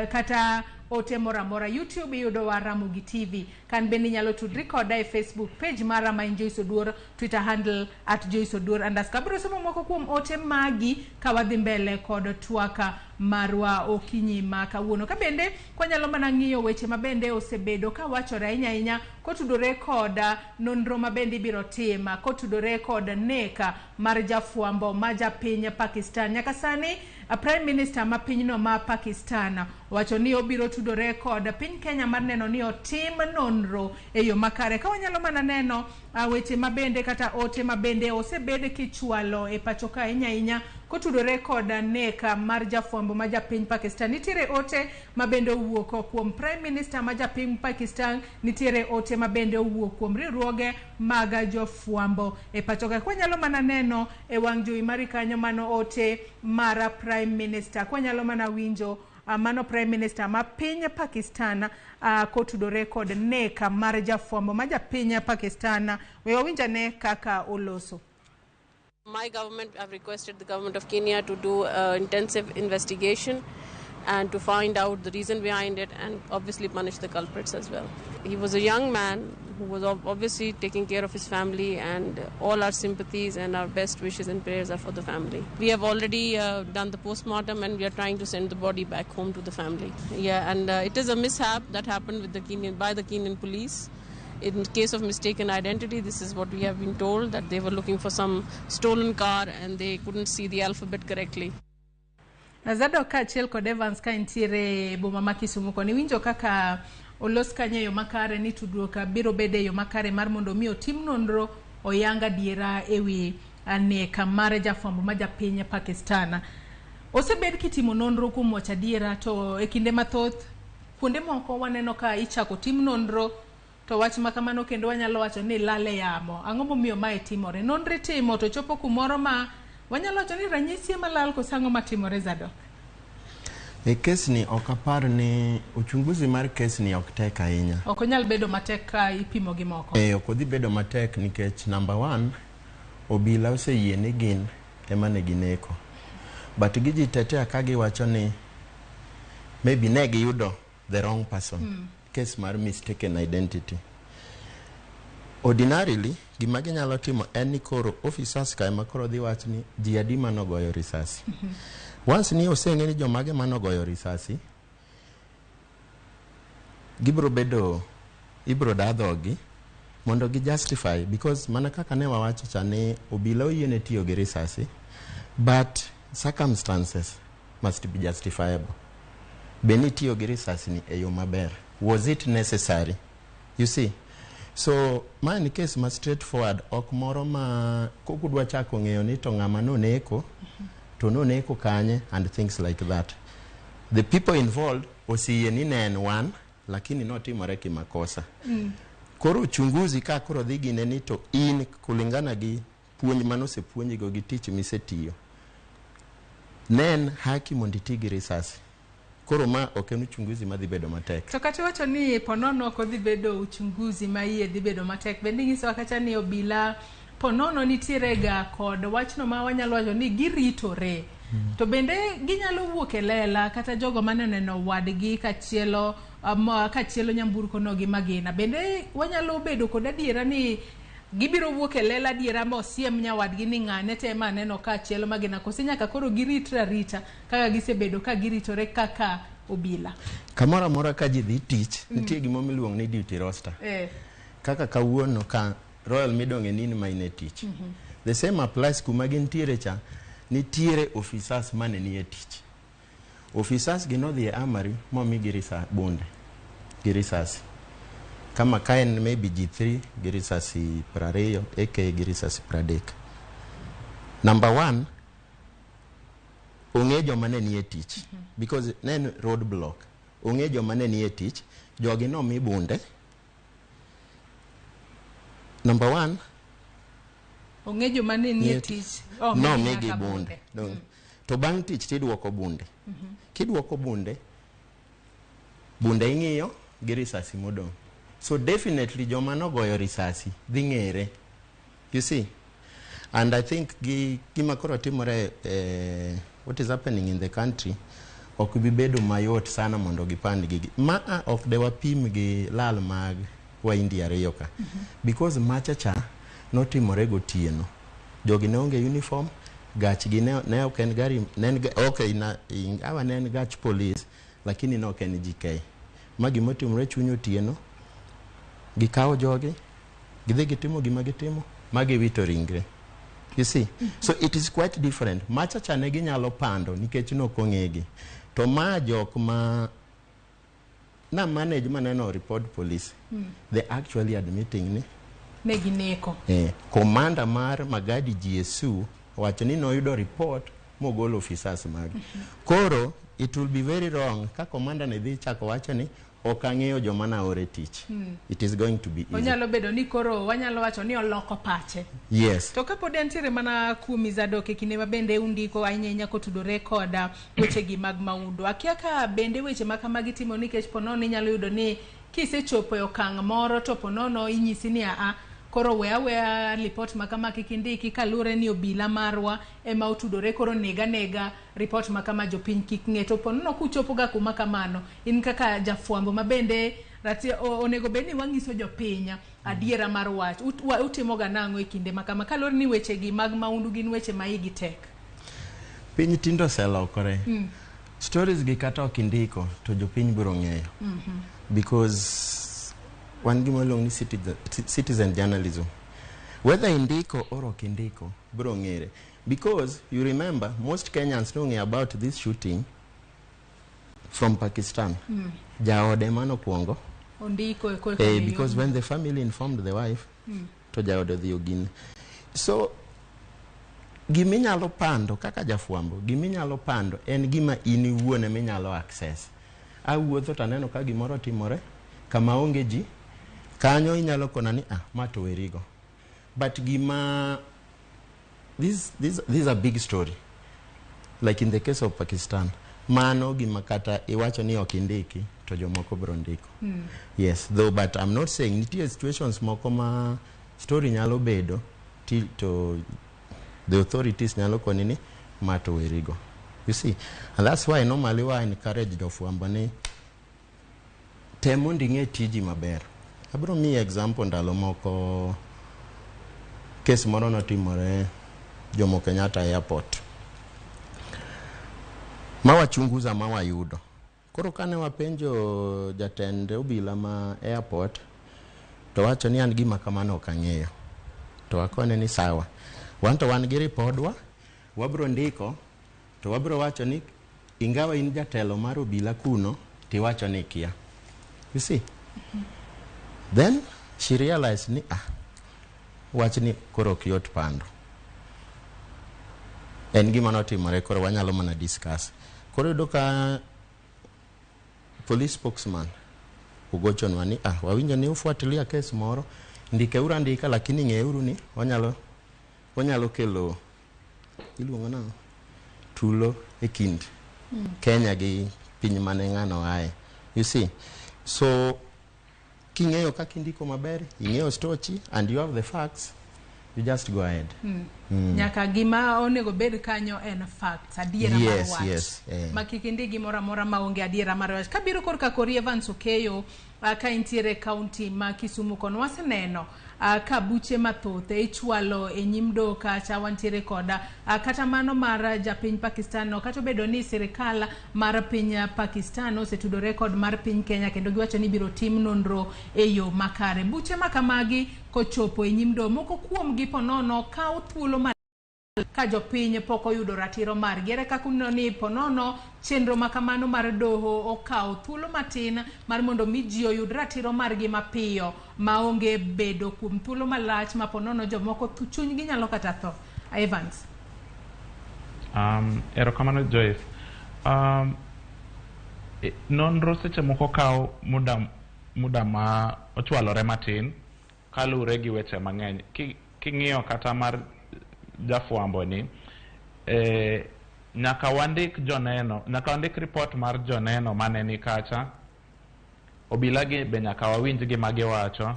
kata ote mora YouTube yudo wa Ramogi TV. Kan bende nyalo tudri koda e Facebook page mara ma en Joyce Oduor, Twitter handle @Joyce Oduor _ Biro somo moko kuom ote magi ka wadhi mbele kod twaka marwa okinyi makawuono. Ka bende kwa nyalo mana ng'iyo weche mabende osebedo ka wachore ahinya kotudore koda nonro mabende biro tima kotudore koda NEK mar jafwambo ma japiny Pakistan. Nyaka sani Prime Minister ma pinyno ma Pakistan wacho ni obiro tudore koda piny Kenya mar neno ni otim nonro e yo makare. Ka wanyalo mana neno weche mabende kata ote mabende osebede kichwalo e pacho ka ahinya kotudore koda NEK mar jafwambo ma japiny Pakistan. Nitiere ote mabende owuok kuom Prime Minister ma japiny Pakistan, nitiere ote mabende owuok kuom riwruoge mag jofwambo e pacho ka. Kwa nyalo mana neno e wang' jowi mari kanyo mano ote mara Prime Minister. Kwa nyalo mana winjo mano Prime Minister ma piny Pakistan kotudore kod NEK mar jafwambo ma japiny Pakistan. We wawinjane kaka oloso. My government, I've requested the government of Kenya to do intensive investigation and to find out the reason behind it and obviously punish the culprits as well. He was a young man who was obviously taking care of his family, and all our sympathies and our best wishes and prayers are for the family. We have already done the postmortem and we are trying to send the body back home to the family. Yeah, and it is a mishap that happened with the Kenyan police. In case of mistaken identity, this is what we have been told, that they were looking for some stolen car and they couldn't see the alphabet correctly. Zadok kaachiel kod Evans ka entiere boma ma Kisumu koni winjo kaka olos kanyo yo makare ni tudruok biro bede yo makare mar mondo mi otim nonro oyanga diera ewi NEK mar jafwambo ma japiny Pakistan. Osebed kitimo nonro kuom wacha diera to e kinde mathoth kuonde moko waneno ka ichako tim nonro to wach makamano kendo wanyalo wacho ni lale yamo. Ang'o momiyo mae timore? Nonro timo to chopo kumoro ma wanyalo wacho ni ranyisi malal kosango matimore. Zadok e kes ni okapar ni uchunguzi mar kes ni ok tek ahinya. Ok onyal bedo matek ka ipimo gi moko. Ok odhi bedo matek nikech number 1 obila oseyie ni gin ema ne gineko. But giji tete ka giwacho ni maybe ne giyudo the wrong person. Case mar mistaken identity. Ordinarily gima ginyalo timo en ni koro officers ka ema koro dhi wach ni ji adi manogoyo risasi. Once ni oseng'e ni jomage manogoyo risasi, gibro bedo, ibro dadhogi mondo gi justify, because mana kaka ne wawacho cha ni obila oyiene tiyo gi risasi, but circumstances must be justifiable. Beni tiyo gi risasi ni e yo maber. Was it necessary? You see? So, ma ni case ma straightforward, ok moro ma kokudwa chako ng'eyo ni to ng'ama noneko, to noneko kanye, and things like that. The people involved osiyie ni ne en wan, lakini notimore kimakosa. Koro uchunguzi ka koro dhi gine ni to in kulingana gi puonj manosepuonji go gi tich misetiyo, nen haki mondo iti gi risasi. Koro ma ok en uchunguzi ma dhi bedo matek. To kata wacho ni ponono ko dhi bedo uchunguzi ma iye dhi bedo matek, bende nyiso kata ni obila ponono nitiere ga kod wachno ma wanyalo wacho ni giritore. To bende ginyalo wuok e lela kata jogo maneno wadgi kachielo nyamburko no gi magina. Bende wanyalo bedo kod adiera ni gibiro wuok e lela adiera ma osiem nyawadgi ni ng'ane tema neno kachielo magina, kosi nyaka koro giritra rita kaka gisebedo ka giritore kaka obila. Kamora mora ka ji dhi tich, nitie gimo miluongo ni duty roster. Kaka kawuono ka Royal midong' e nini ma ine tich. The same applies kuma gintiere cha, nitiere officers mane nie tich. Officers ginodhi e amari momi girisa bunde, girisasi. Kama kaen maybe G3 girisasi 20, AK girisasi 30. Number 1, ong'e joma ne nie tich, because nen road block. Ong'e joma ne nie tich, jogi no mi bunde. Number 1, ong'e joma ne nie tich, no mi gi bunde. To bang' tich tidwoko bunde. Kidwoko bunde ing'iyo gi risasi modong'. So definitely joma nogoyo risasi dhi ng'ere. You see? And I think gima koro timore what is happening in the country ok bi bedo mayot sana mondo gipand gigi. Ok de wapim gi lal mag wa India ariyo ka. Because machacha notimore gotieno. Jogi ne onge uniform, gachgi ne ok en gari, awa ne en gach police, lakini ne ok en GK. Ma gimotimore chuny otieno, gikawo jogi, gidhi gitimo gima gitimo, ma giwito ringre. You see? So it is quite different. Machacha ne ginyalo pando nikech nokong'egi. To ma jok ma na manage maneno report police, they actually admitting ni negineko. Commander mar Magadi GSU wacho ni noyudo report mogolo officers magi. Koro it will be very wrong ka commander ne dhi chako wacho ni okang'eyo joma naore tich. It is going to be easy. Onyalo bedo ni koro wanyalo wacho ni oloko pache. Yes. To kapod antiere mana kumi za doke kine ma bende undiko ahinya kotudore koda weche gi mag maundu. Akia ka bende weche makamagi timo nikech ponono inyalo yudo ni kisechopo e okang' moro to ponono inyisi ni koro weya report makama kikindiki kalure ni obila marwa ema otudore koro nega report makama jopiny kik ng'e. To ponono kuchopo ga kuma kamano in kaka jafuambo mabende onego bed ni wang'iso jopiny adiera mar wach utimo ga nang'o e kinde makama kalure ni weche gi mag maundu gin weche ma igi tek. Piny tindo selokore. Stories gi kata ok indiko to jopiny biro ng'eyo. Because one gimolong ni citizen journalism. Whether indiko or ok indiko, bro ng'ere. Because you remember, most Kenyans know about this shooting from Pakistan. Jaode mano kuongo. Ondiko because when the family informed the wife, to jaode dhi ogine. So, giminyalo pando, kaka jafuambo, giminyalo pando, en gima ini wuone minyalo access. Awuotho taneno ka gimoro timore, kama onge ji, kanyo inyalo kona ni mato werigo. But gima this is a big story. Like in the case of Pakistan, mano gima kata iwacho ni ok indiki to jomoko bro ndiko. Yes, though, but I'm not saying nitie situations moko ma story nyalo bedo to the authorities nyalo koni ni mato werigo. You see, and that's why normally I encourage jofuambo ni temo nding'e tiji maber. Abro mi example ndalo moko case moro notimore Jomo Kenyatta Airport. mawachunguza mawayudo. Koro kane wapenjo jatend obila ma airport, to wacho ni an gima kamano ok ang'eyo. To wakone ni sawa, wanto wan gi ripodwa, wabro ndiko, to wabro wacho ni ingawa in jatelo mar obila kuno, tiwacho ni kia. You see? Then she realized ni wach ni koro kiyot pando. En gima notimore, koro wanyalo mana discuss. Koro yudo ka police spokesman ugochonwa ni wawinjo ni ufuatilia kes moro, ndikeuru andika, lakini ng'euru ni wanyalo kelo iluongo nang'o tulo e kind Kenya gi piny mane ng'ano ae. You see? So king'eyo kaka indiko maber, ing'eyo stochi and you have the facts, you just go ahead. Nyaka gima onego bed kanyo en facts, adiera mar wach. Yes. Makikindi gimora mora maonge adiera mar wach. Kabiro korka Kori Evans Okeyo, ka intiere county ma Kisumu kono, waseneno ka buche mathoth ichwalo e nyim doho kacha, wantiere koda kata mano mar japiny Pakistan no, kata obedo ni sirikal mar piny Pakistan osetudore kod mar piny Kenya kendo giwacho ni biro tim nonro e yo makare. Buche makamagi kochopo e nyim doho, moko kuom gi ponono kawo thuolo ka jopiny pok oyudo ratiro margi. Ere kaka uneno ni ponono chenro makamano mar doho okawo thuolo matin mar mondo mi ji oyud ratiro margi mapiyo maonge bedo kuom thuolo malach ma ponono jomoko chunygi nyalo kata tho. Evans. Erokamano Joyce. Nonro seche moko kawo muda ma ochwalore matin kalure gi weche mang'eny. King'iyo kata mar jafwambo ni nyaka wandik report mar joneno mane ni kacha, obila gi be nyaka wawinj gi magiwacho,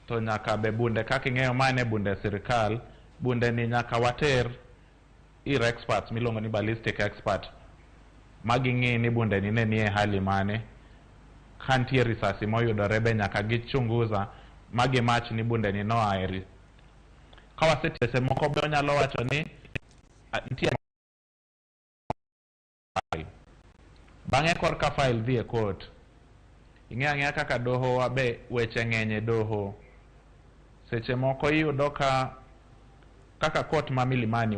to nyaka be bunde kaka ing'eyo mane bunde sirikal, bunde ni nyaka water ir experts miluongo ni ballistic expert maging'i ni bunde ni ne nie hali mane, kantie risasi moyudore be nyaka gichunguza magimach ni bunde ni noaeri. Kawasetese moko be nyalo wacho ni nitie bang'e korka file dhi e court. Ing'eya kaka doho wabe weche ng'eny e doho. Seche moko iyudo kaka court ma Milimani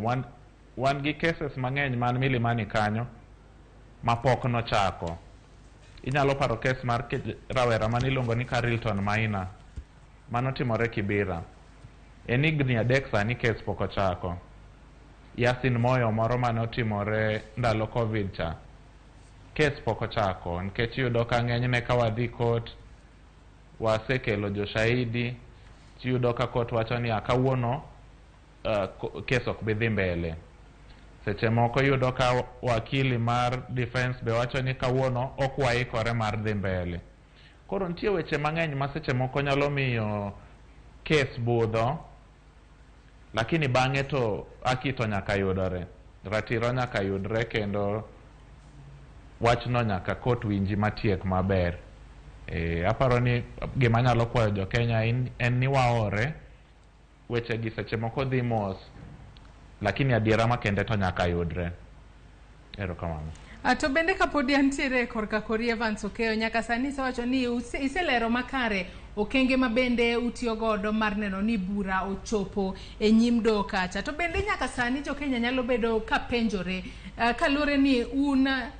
wan gi cases mang'eny man Milimani kanyo mapok nochako. Inyalo paro case mar rawera maniluongo ni Carlton Maina manotimore Kibira. En higni 3 sani kes pok ochako. Yasin Moyo moro manotimore ndalo Covid cha, kes pok ochako nikech yudo ka ng'enyne ka wadhi court wasekelo joshahidi, tiyudo ka court wacho ni kawuono kes ok bi dhi mbele. Seche moko yudo ka wakili mar defense be wacho ni kawuono ok waikore mar dhi mbele. Koro nitie weche mang'eny ma seche moko nyalo miyo kes budho, lakini bang'e to akito nyaka yudore, ratiro nyaka yudre, kendo wachno nyaka court winji matiek maber. Aparo ni gima nyalo kwayo jo Kenya en ni waore weche gi seche moko dhi mos, lakini adiera makende to nyaka yudre. Erokamano. To bende kapodi antiere korka Kori Evans Okeyo, nyaka sani isewacho ni iselero makare okenge mabende utiyo godo mar neno ni bura ochopo e nyim doho kacha. To bende nyaka sani jo Kenya nyalo bedo ka penjore kalure ni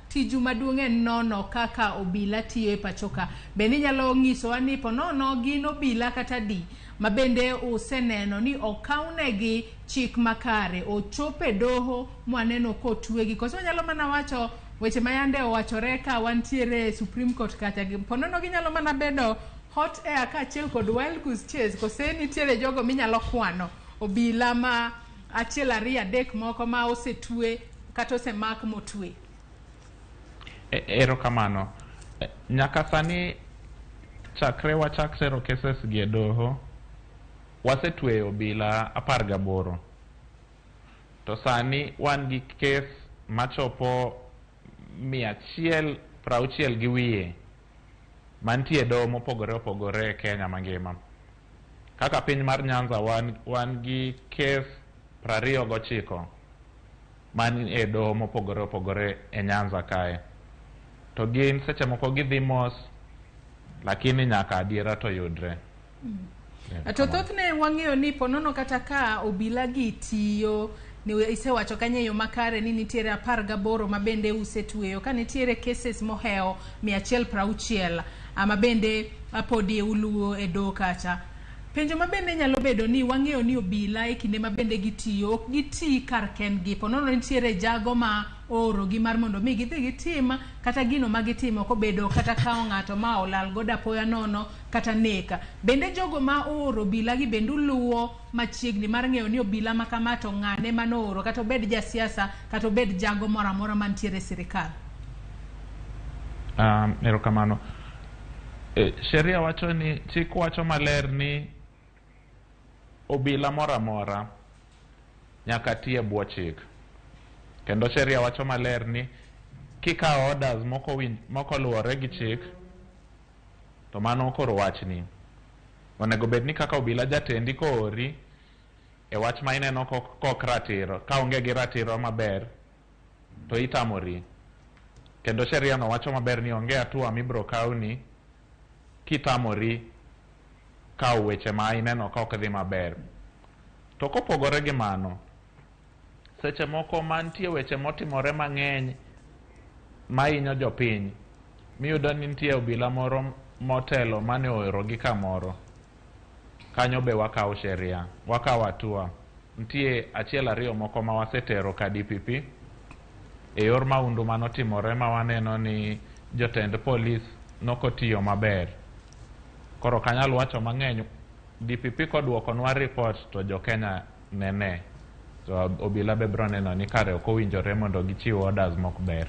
tiju maduong' en nono kaka obila tiyo e pachoka. Bende nyalo ng'isowa ni ponono gin obila kata di mabende useneno ni okawnegi chik makare ochope doho mwaneno kotwegi. Koso nyalo mana wacho weche mayande owachore ka wantiere Supreme Court kacha, ponono ginyalo mana bedo hot air ka achiel kod wild goose chase, kose nitiere jogo minyalo kwano obila ma achiel 2 3 moko ma osetwe kata osemak motwe. Erokamano. Nyaka sani chakre wachak sero cases gi e doho, wasetweyo obila 18. To sani wan gi case machopo 160 gi wiye mantie doho mopogore opogore e Kenya mangima. Kaka piny mar Nyanza wan gi case 29. man e doho mopogore opogore e Nyanza kae. To gin seche moko gidhi mos, lakini nyaka adiera to yudre. To thothne wang'eyo ni ponono kata ka obila gi tiyo ni isewacho kanye yo makare ni nitiere 18 mabende usetweyo ka nitiere cases moheo 160 mabende podi uluo e do kacha. Penjo mabende nyalo bedo ni wang'eyo ni obila e kinde mabende gitiyo ok giti kar kendgi, ponono nitiere jago ma oro gi mar mondo mi gidhi gitima kata gino magitimo ko bedo kata kao ng'ato ma olal goda apoya nono kata neka. Bende jogo ma oro obila gi bende luwo machiegni mar ng'eyo ni obila ma kamato ng'ane manoro kata obed jasiasa kata obed jago moro amora mantiere sirikal. Erokamano. Sheria wacho ni, chik wacho maler ni obila mora mora nyaka tie bwo chik. Kendo sheria wacho maler ni kika orders moko luwore gi chik, to mano koro wachni. Onego bed ni kaka obila jatendi ko ori e wach ma ineno kok ratiro, ka onge gi ratiro maber, to itamori. Kendo sheria no wacho maber ni onge atua mibro kauni kitamori ka weche ma ineno ka ok dhi maber. To kopogore gi mano, seche moko mantie weche motimore mang'eny ma hinyo jopiny, miyudo ni nitie obila moro motelo mane oero gi kamoro, kanyo be wakawo sheria, wakawo atua. Nitie achiel ariyo moko ma wasetero ka DPP e yor maundu manotimore ma waneno ni jotend polis nokotiyo maber. Koro kanyal wacho mang'eny, DPP koduokonwa report to jo Kenya nene. So obila be bro neno ni kare ok owinjore mondo gichiw orders mok ber.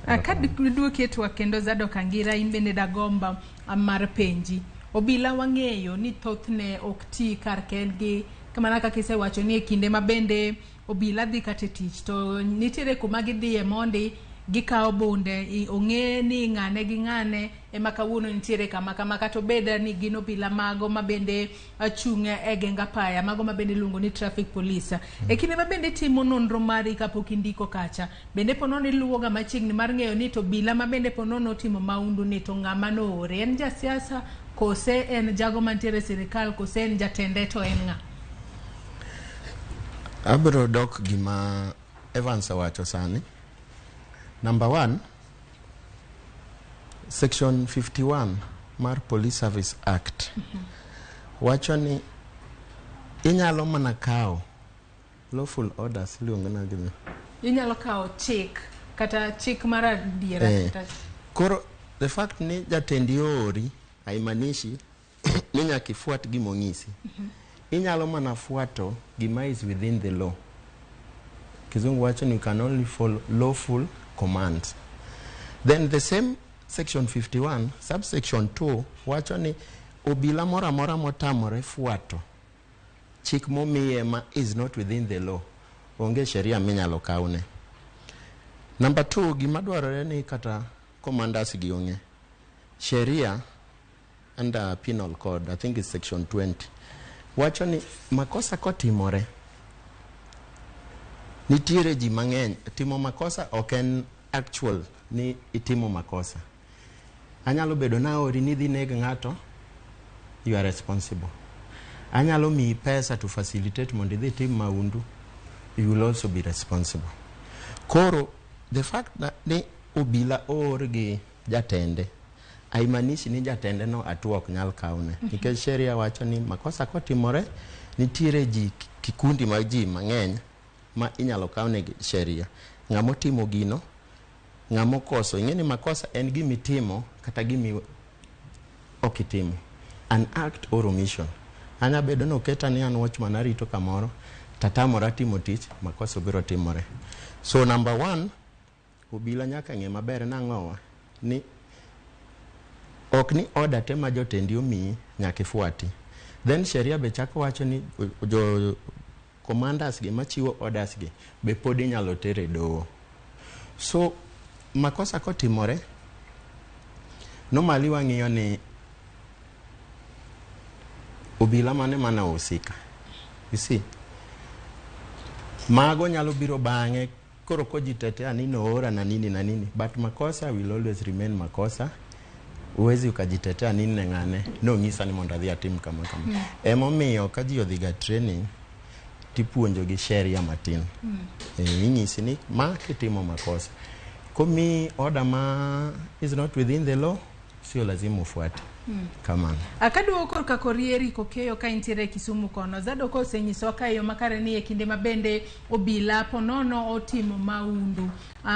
Ka duoke to kendo Zadok Angira in bende dagomba mar penji. Obila wang'eyo ni thothne ok ti kar kendgi, kamana kaka isewacho ni e kinde mabende obila dhi kate tich to nitiere kuma gidhiye mondi gikawo bunde, ong'e ni ng'ane gi ng'ane ema kawuono nitiere kama kata obeda ni gin obila mago mabende achung'e e genga paya, mago mabende luongo ni traffic police. E kinde mabende timo nonro mari kapok indiko kacha, bende ponono iluwoga machiegni mar ng'eyo ni to obila mabende ponono timo maundu ni to ng'ama noore, en jasiasa kose en jago mantiere sirikal kose en jatende to en ng'a? Abro dok gima Evans wacho sani. Number 1, Section 51 mar Police Service Act wacho ni inyalo mana kao lawful orders luongo na gini. Inyalo kao chik kata chik mara diera kata. Koro the fact ni jatendi ori haimanishi ni nyaka ifuat gimong'isi. Inyalo mana fuato gima is within the law. Kizungu wacho ni you can only follow lawful commands. Then the same section 51 subsection 2 wacho ni obila mora mora motamore fuato chik momiye ma is not within the law, onge sheria minyalo kaune. Number 2, gima dwarore ni kata commanders gi ong'e sheria under penal code, I think it's section 20, wacho ni makosa kotimore nitiere ji mang'eny. Timo makosa ok en actual ni itimo makosa. Anyalo bedo na ori ni dhi neg ng'ato, you are responsible. Anyalo mi pesa to facilitate mondo idhi tim maundu, you will also be responsible. Koro the fact that ni obila or gi jatende haimanishi ni jatende no atua ok nyal kaune. Nikech sheria wacho ni makosa kotimore nitiere ji kikundi mag ji mang'eny ma inyalo kaune sheria. Ng'amo timo gino, ng'amo koso. Ing'eni makosa en gimitimo kata gimi okitimo. An act or omission. Anya bedo no keta ni an watchman arito kamoro, tatamora timo tich, makosa biro timore. So number 1, obila nyaka ng'e maber nang'owa ni ok ni order tema jotendi omi nyaka ifuati. Then sheria be chako wacho ni jo commanders gi machiwo orders gi be pod inyalo tere doho. So makosa kotimore normally wang'iyo ni obila mane mana usika. You see, mago nyalo biro bang'e koro ko ji tetea ni noora na nini but makosa will always remain makosa. Uwezi ukajitetea nini ne ng'ane nong'isa ni mondo adhi atim kama emomiyo ka ji odhiga training tipuonjo gi sheria matin inyisi ni ma kitimo makosa komi order ma is not within the law sio lazima ufuate kamano. Akaduo korka korieri kokeyo ka intiere Kisumu kono zado ko senyiso ka yo makare ni e kinde mabende obila ponono otimo maundu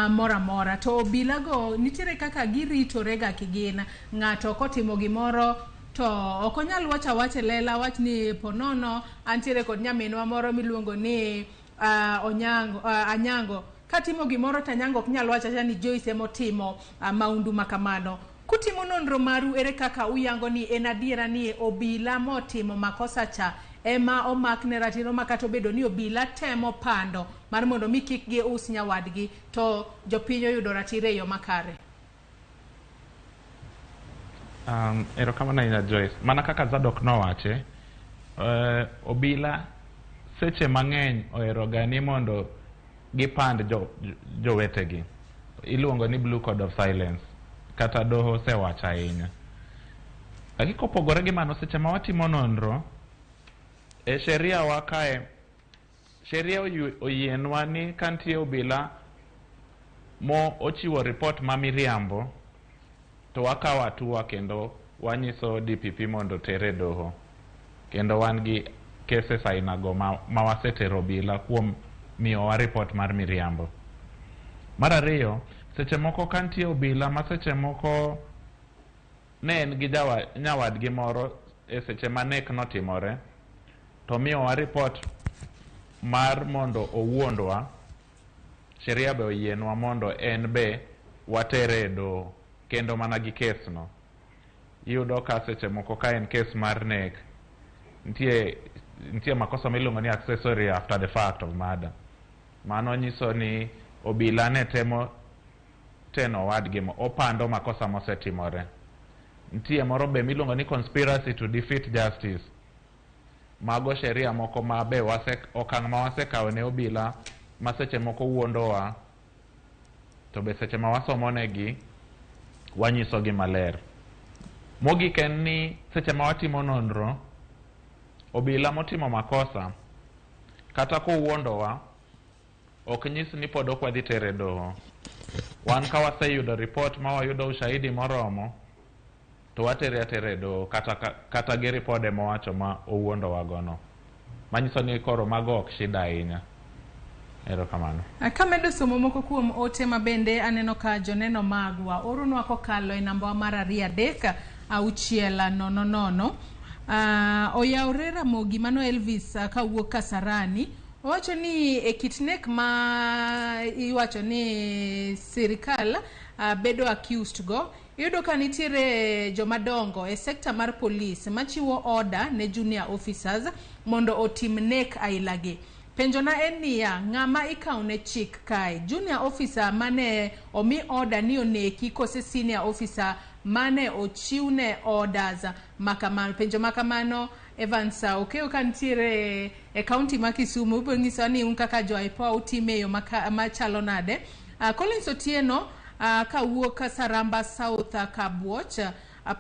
mora to obila go nitiere kaka giritore ga kigina ng'ato kotimo gimoro to okonyal wacha lela wach ni ponono antiere kod nyaminwa moro miluongo ni Anyango katimo gimoro tanyango ok nyal wacha ni Joyce emotimo maundu makamano. Kutimo nonro maru ere kaka uyango ni en adiera ni obila motimo makosa cha ema omak ne ratiro makato bedo ni obila temo pando mar mondo mi kik gi us nyawadgi to jopinyo yudo ratiro yo makare. Ero kama na ina Joyce mana kaka Zadok nowache obila seche mang'eny oero gani mondo gipand jowetegi iluongo ni blue code of silence kata doho sewacha ahinya. Lakini kopogore gi mano seche ma watimo nonro e sheria wakae sheria oyienwa ni kantie obila mo ochiwo report ma miriambo to wakawo atua kendo wanyiso DPP mondo tere doho kendo wan gi cases ainago ma wasetero obila kuom miyowa report mar miriambo. Mar ariyo seche moko kantie obila ma seche moko ne en gi nyawadgi moro e seche ma NEK notimore to miyowa report mar mondo owuondwa sheria be oyienwa mondo en be watere do kendo mana gi kes no. Iyudo ka seche moko ka en kes mar NEK nitie makosa miluongo ni accessory after the fact of murder. Mano nyiso ni obila ne temo teno wadgi opando makosa mosetimore. Nitie moro be miluongo ni conspiracy to defeat justice. Mago sheria moko ma be okang' ma wasekawo ne obila ma seche moko wuondowa to be seche ma wasomonegi wanyiso gi maler. Mogik en ni seche ma watimo nonro obila motimo makosa kata ko wuondowa ok nyis ni pod ok wadhi tere doho. Wan ka waseyudo report ma wayudo ushahidi moromo to watere doho kata gi ripode mowacho ma owuondowa gono. Manyiso ni koro mago ok shida ahinya. Erokamano. Kamedo somo moko kuom ote mabende aneno ka joneno magwa oronwa kokalo e namba mar 23600. Oyaure Ramogi mano Elvis kawuok Kasarani owacho ni e kit NEK ma iwacho ni sirikal bedo accused go iyudo ka nitiere jomadongo e sekta mar police machiwo order ne junior officers mondo otim NEK ailagi. Penjona en niya ng'ama ikaw ne chik kae junior officer mane omi order ni oneki kose senior officer mane ochiwne orders makamano. Penjo makamano Evans okeo kantiere e county ma Kisumu bang'iso ni un kaka jo IPOA utime yo machalo nade. Collins Otieno kawuok Saramba South Kabwoch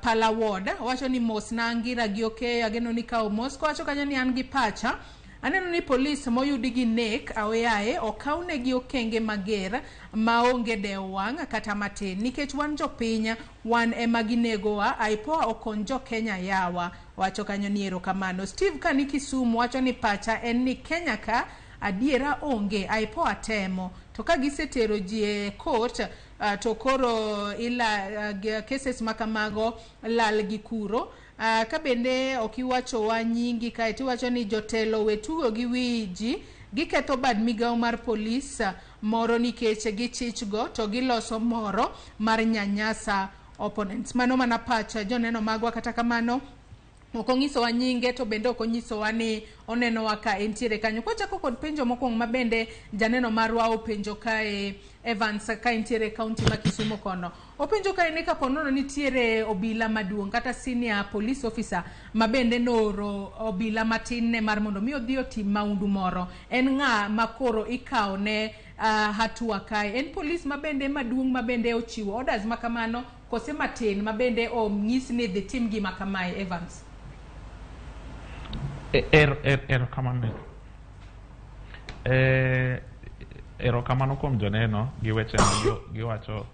Pala Ward wacho ni mos na ngira gi okay ageno ni kawo mos ko wacho kanyo ni an gi pacha aneno ni police moyudi gi NEK aweyae okawne gi okenge mager maonge de wang kata matin nikech wan jopinya wan ema ginegowa IPOA okon jo Kenya yawa wacho kanyo ni erokamano. Steve Kani Kisumu wacho ni pacha en ni Kenya ka adiera onge IPOA temo to ka gisetero ji e court to koro ila cases makamago lal gi kuro. Ka bende okiwacho wa nyingi ka itiwacho ni jotelo wetugo gi wiji giketho bad migawo mar police moro nikech gichichgo to giloso moro mar nyanyasa opponents. Mano mana pacha joneno magwa kata kamano okonyisowa nyinge to bende okonyisowa ni oneno waka entiere kanyo. Kwachako kod penjo mokwongo mabende janeno marwa openjo kae Evans ka entiere kaunti ma Kisumu kono. Openjo kae ni kaponono nitiere obila maduong' kata senior police officer mabende noro obila matin ne mar mondo mi odhi otim maundu moro. En ng'a makoro ikawo ne hatua kae? En police mabende maduong' mabende ochiwo orders makamano kose matin mabende onyis ni dhi tim gima kamae? Evans. Erokamano kuom joneno gi weche giwacho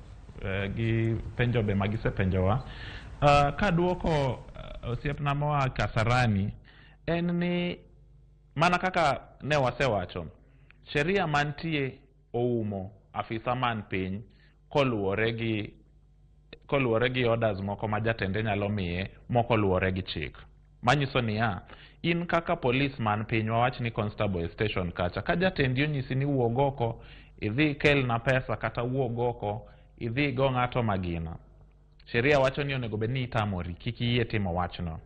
gi penjo be magisepenjowa. Kaduoko osiepna moa Kasarani en ni mana kaka ne wasewacho, sheria mantie oumo afisa man piny koluwore gi orders moko ma jatende nyalo miye moko luwore gi chik. Manyiso niya, in kaka police man piny, wawach ni constable station kacha, ka jatendi onyisi ni wuog oko idhi kel na pesa kata wuog oko idhi go ng'ato magina, sheria wacho ni onego bed ni itamori, kik iyie timo wachno.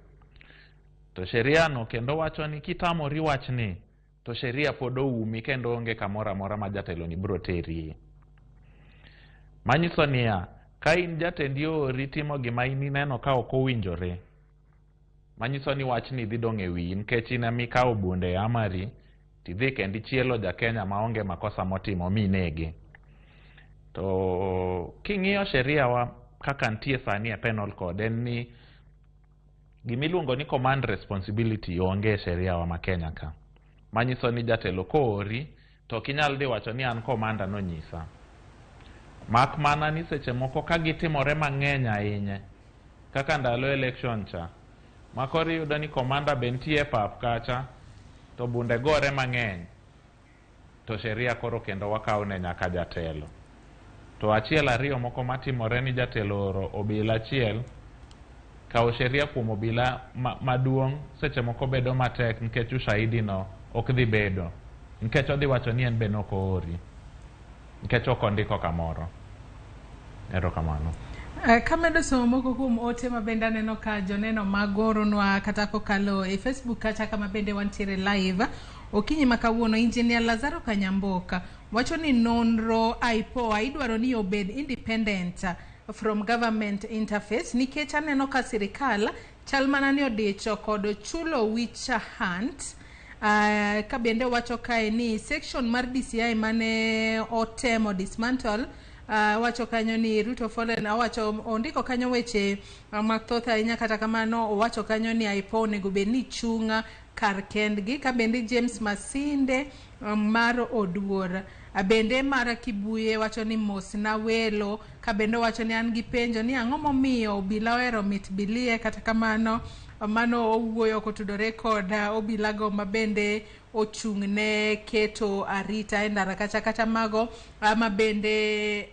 To sheria no kendo wacho ni kitamori wachni to sheria pod oumi kendo onge kamoro amora ma jatelo ni biro teri. Manyiso niya, ka in jatendi ori timo gima ineno ka ok owinjore, manyiso ni wachni dhi dong' e wiyi nikech in ema ikawo bunde amari tidhi kendo ichielo jakenya maonge makosa motimo minege. To king'iyo sheria wa kaka nitie sani e penal code en ni gimiluongo ni command responsibility onge e sheria wa ma Kenya ka. Manyiso ni jatelo koori to kinyal dhi wacho ni an komanda nonyisa. Mak mana ni seche moko ka gitimore mang'eny ahinya kaka ndalo election cha, makori yudo ni komanda bentie pap kacha to bunde gore mang'eny, to sheria koro kendo wakawo ne nyaka jatelo. To achiel ariyo moko matimore ni jatelo oro obila achiel, kawo sheria kuom obila maduong' seche moko bedo matek nikech ushahidi no ok dhi bedo, nikech odhi wacho ni en be nokoori, nikech ok ondiko kamoro. Erokamano. Kamedo somo moko kuom ote mabende aneno ka joneno magoronwa kata kokalo e Facebook kacha kama bende wantiere live. Okinyi makawuono Engineer Lazaro Kanyamboka wacho ni nonro IPOA idwaro ni obed independent from government interface nikech aneno ka sirikal chal mana ni odicho kod chulo witch hunt. Ka bende wacho kae ni section mar DCI mane otemo dismantle wacho kanyo ni Ruto Fallen wacho ondiko kanyo weche mathoth ahinya, kata kamano owacho kanyo ni IPOA onego bed ni chunga kar kendgi. Ka bende James Masinde mar Oduor bende mara Kibuye wacho ni mos na welo. Ka bende wacho ni an gi penjo ni ang'o momiyo obila ohero mit bilie, kata kamano mano owuoyo kotudore kod obila go mabende ochung'ne keto arita e ndara kacha kata mago mabende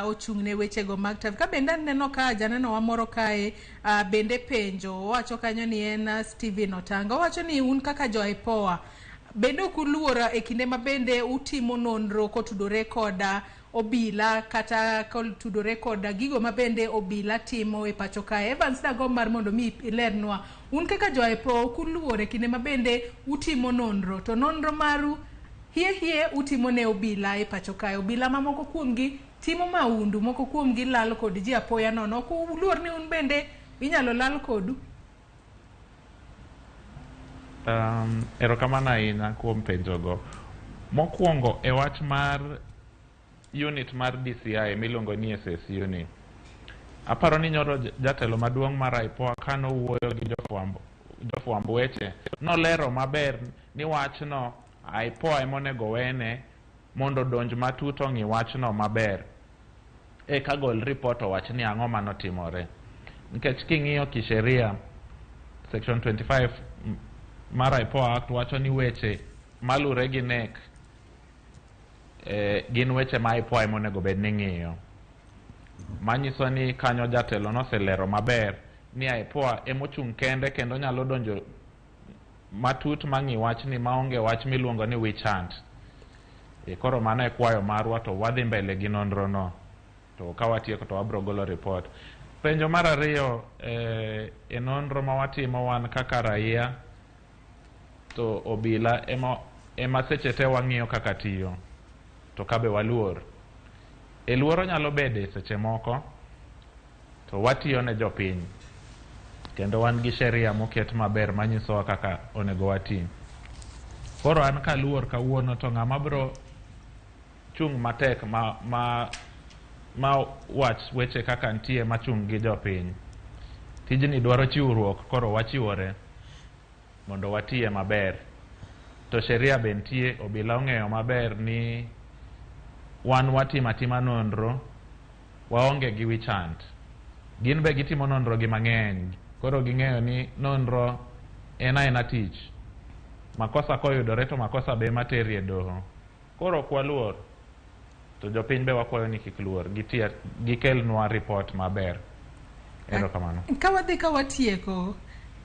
ochung'ne wechego mag traffic. Ka bende aneno ka janeno wa moro kae bende penjo wacho kanyo ni en Steven Otanga, wacho ni un kaka jo IPOA bedo kuluora e kinde mabende utimo nonro kotudore kod obila kata kotudore kod gigo mabende obila timo e pacho kae. Evans dago mar mondo mi ilernwa un kaka jo IPOA kuluore kinde mabende utimo nonro, to nonro maru hie utimo ne obila e pacho kae. Obila mamoko kuomgi timo maundu, moko kuomgi lal kod ji apoya nono. Kuluor ni un bende inyalo lal kodu? Erokamano ahinya kuom penjogo. Mokwongo e wach mar unit mar DCI miluongo ni SS unit, aparo ni nyoro jatelo maduong' mar IPOA kano wuoyo gi jofwamb weche nolero maber ni wachno IPOA emonego wene mondo donj matut ong'i wachno maber eka gol report owach ni ang'o manotimore. Nikech king'iyo kisheria section 25 mar IPOA Act wacho ni weche malure gi NEK gin weche ma IPOA emonego bed ni ng'iyo. Manyiso ni kanyo jatelo noselero maber ni IPOA emochung' kende kendo nyalo donjo matut mang'i wachni maonge wach miluongo ni witch hunt. Koro mano e kwayo marwa, to wadhi mbele gi nonro no, to ka watieko to wabro golo report. Penjo mar ariyo, e nonro ma watimo wan kaka raia to obila ema seche te wang'iyo kaka tiyo to kabe waluor. Luoro nyalo bede seche moko to watiyo ne jopiny kendo wan gi sheria moket maber manyisowa kaka onego wati. Koro an kaluor kawuono to ng'ama bro chung' matek ma wach weche kaka ntie machung' gi jopiny. Tijni dwaro chiwruok, koro wachiwore mondo watiye maber. To sheria be ntie, obila ong'eyo maber ni wan watimo atima nonro, waonge gi wichant. Gin be gitimo nonro gi mang'eny, koro ging'eyo ni nonro en aena tich. Makosa koyudore to makosa be materi e doho. Koro kwaluor, to jopiny be wakwayo ni kik luor, gikelnwa report maber. Erokamano. Kawadhi kawatieko,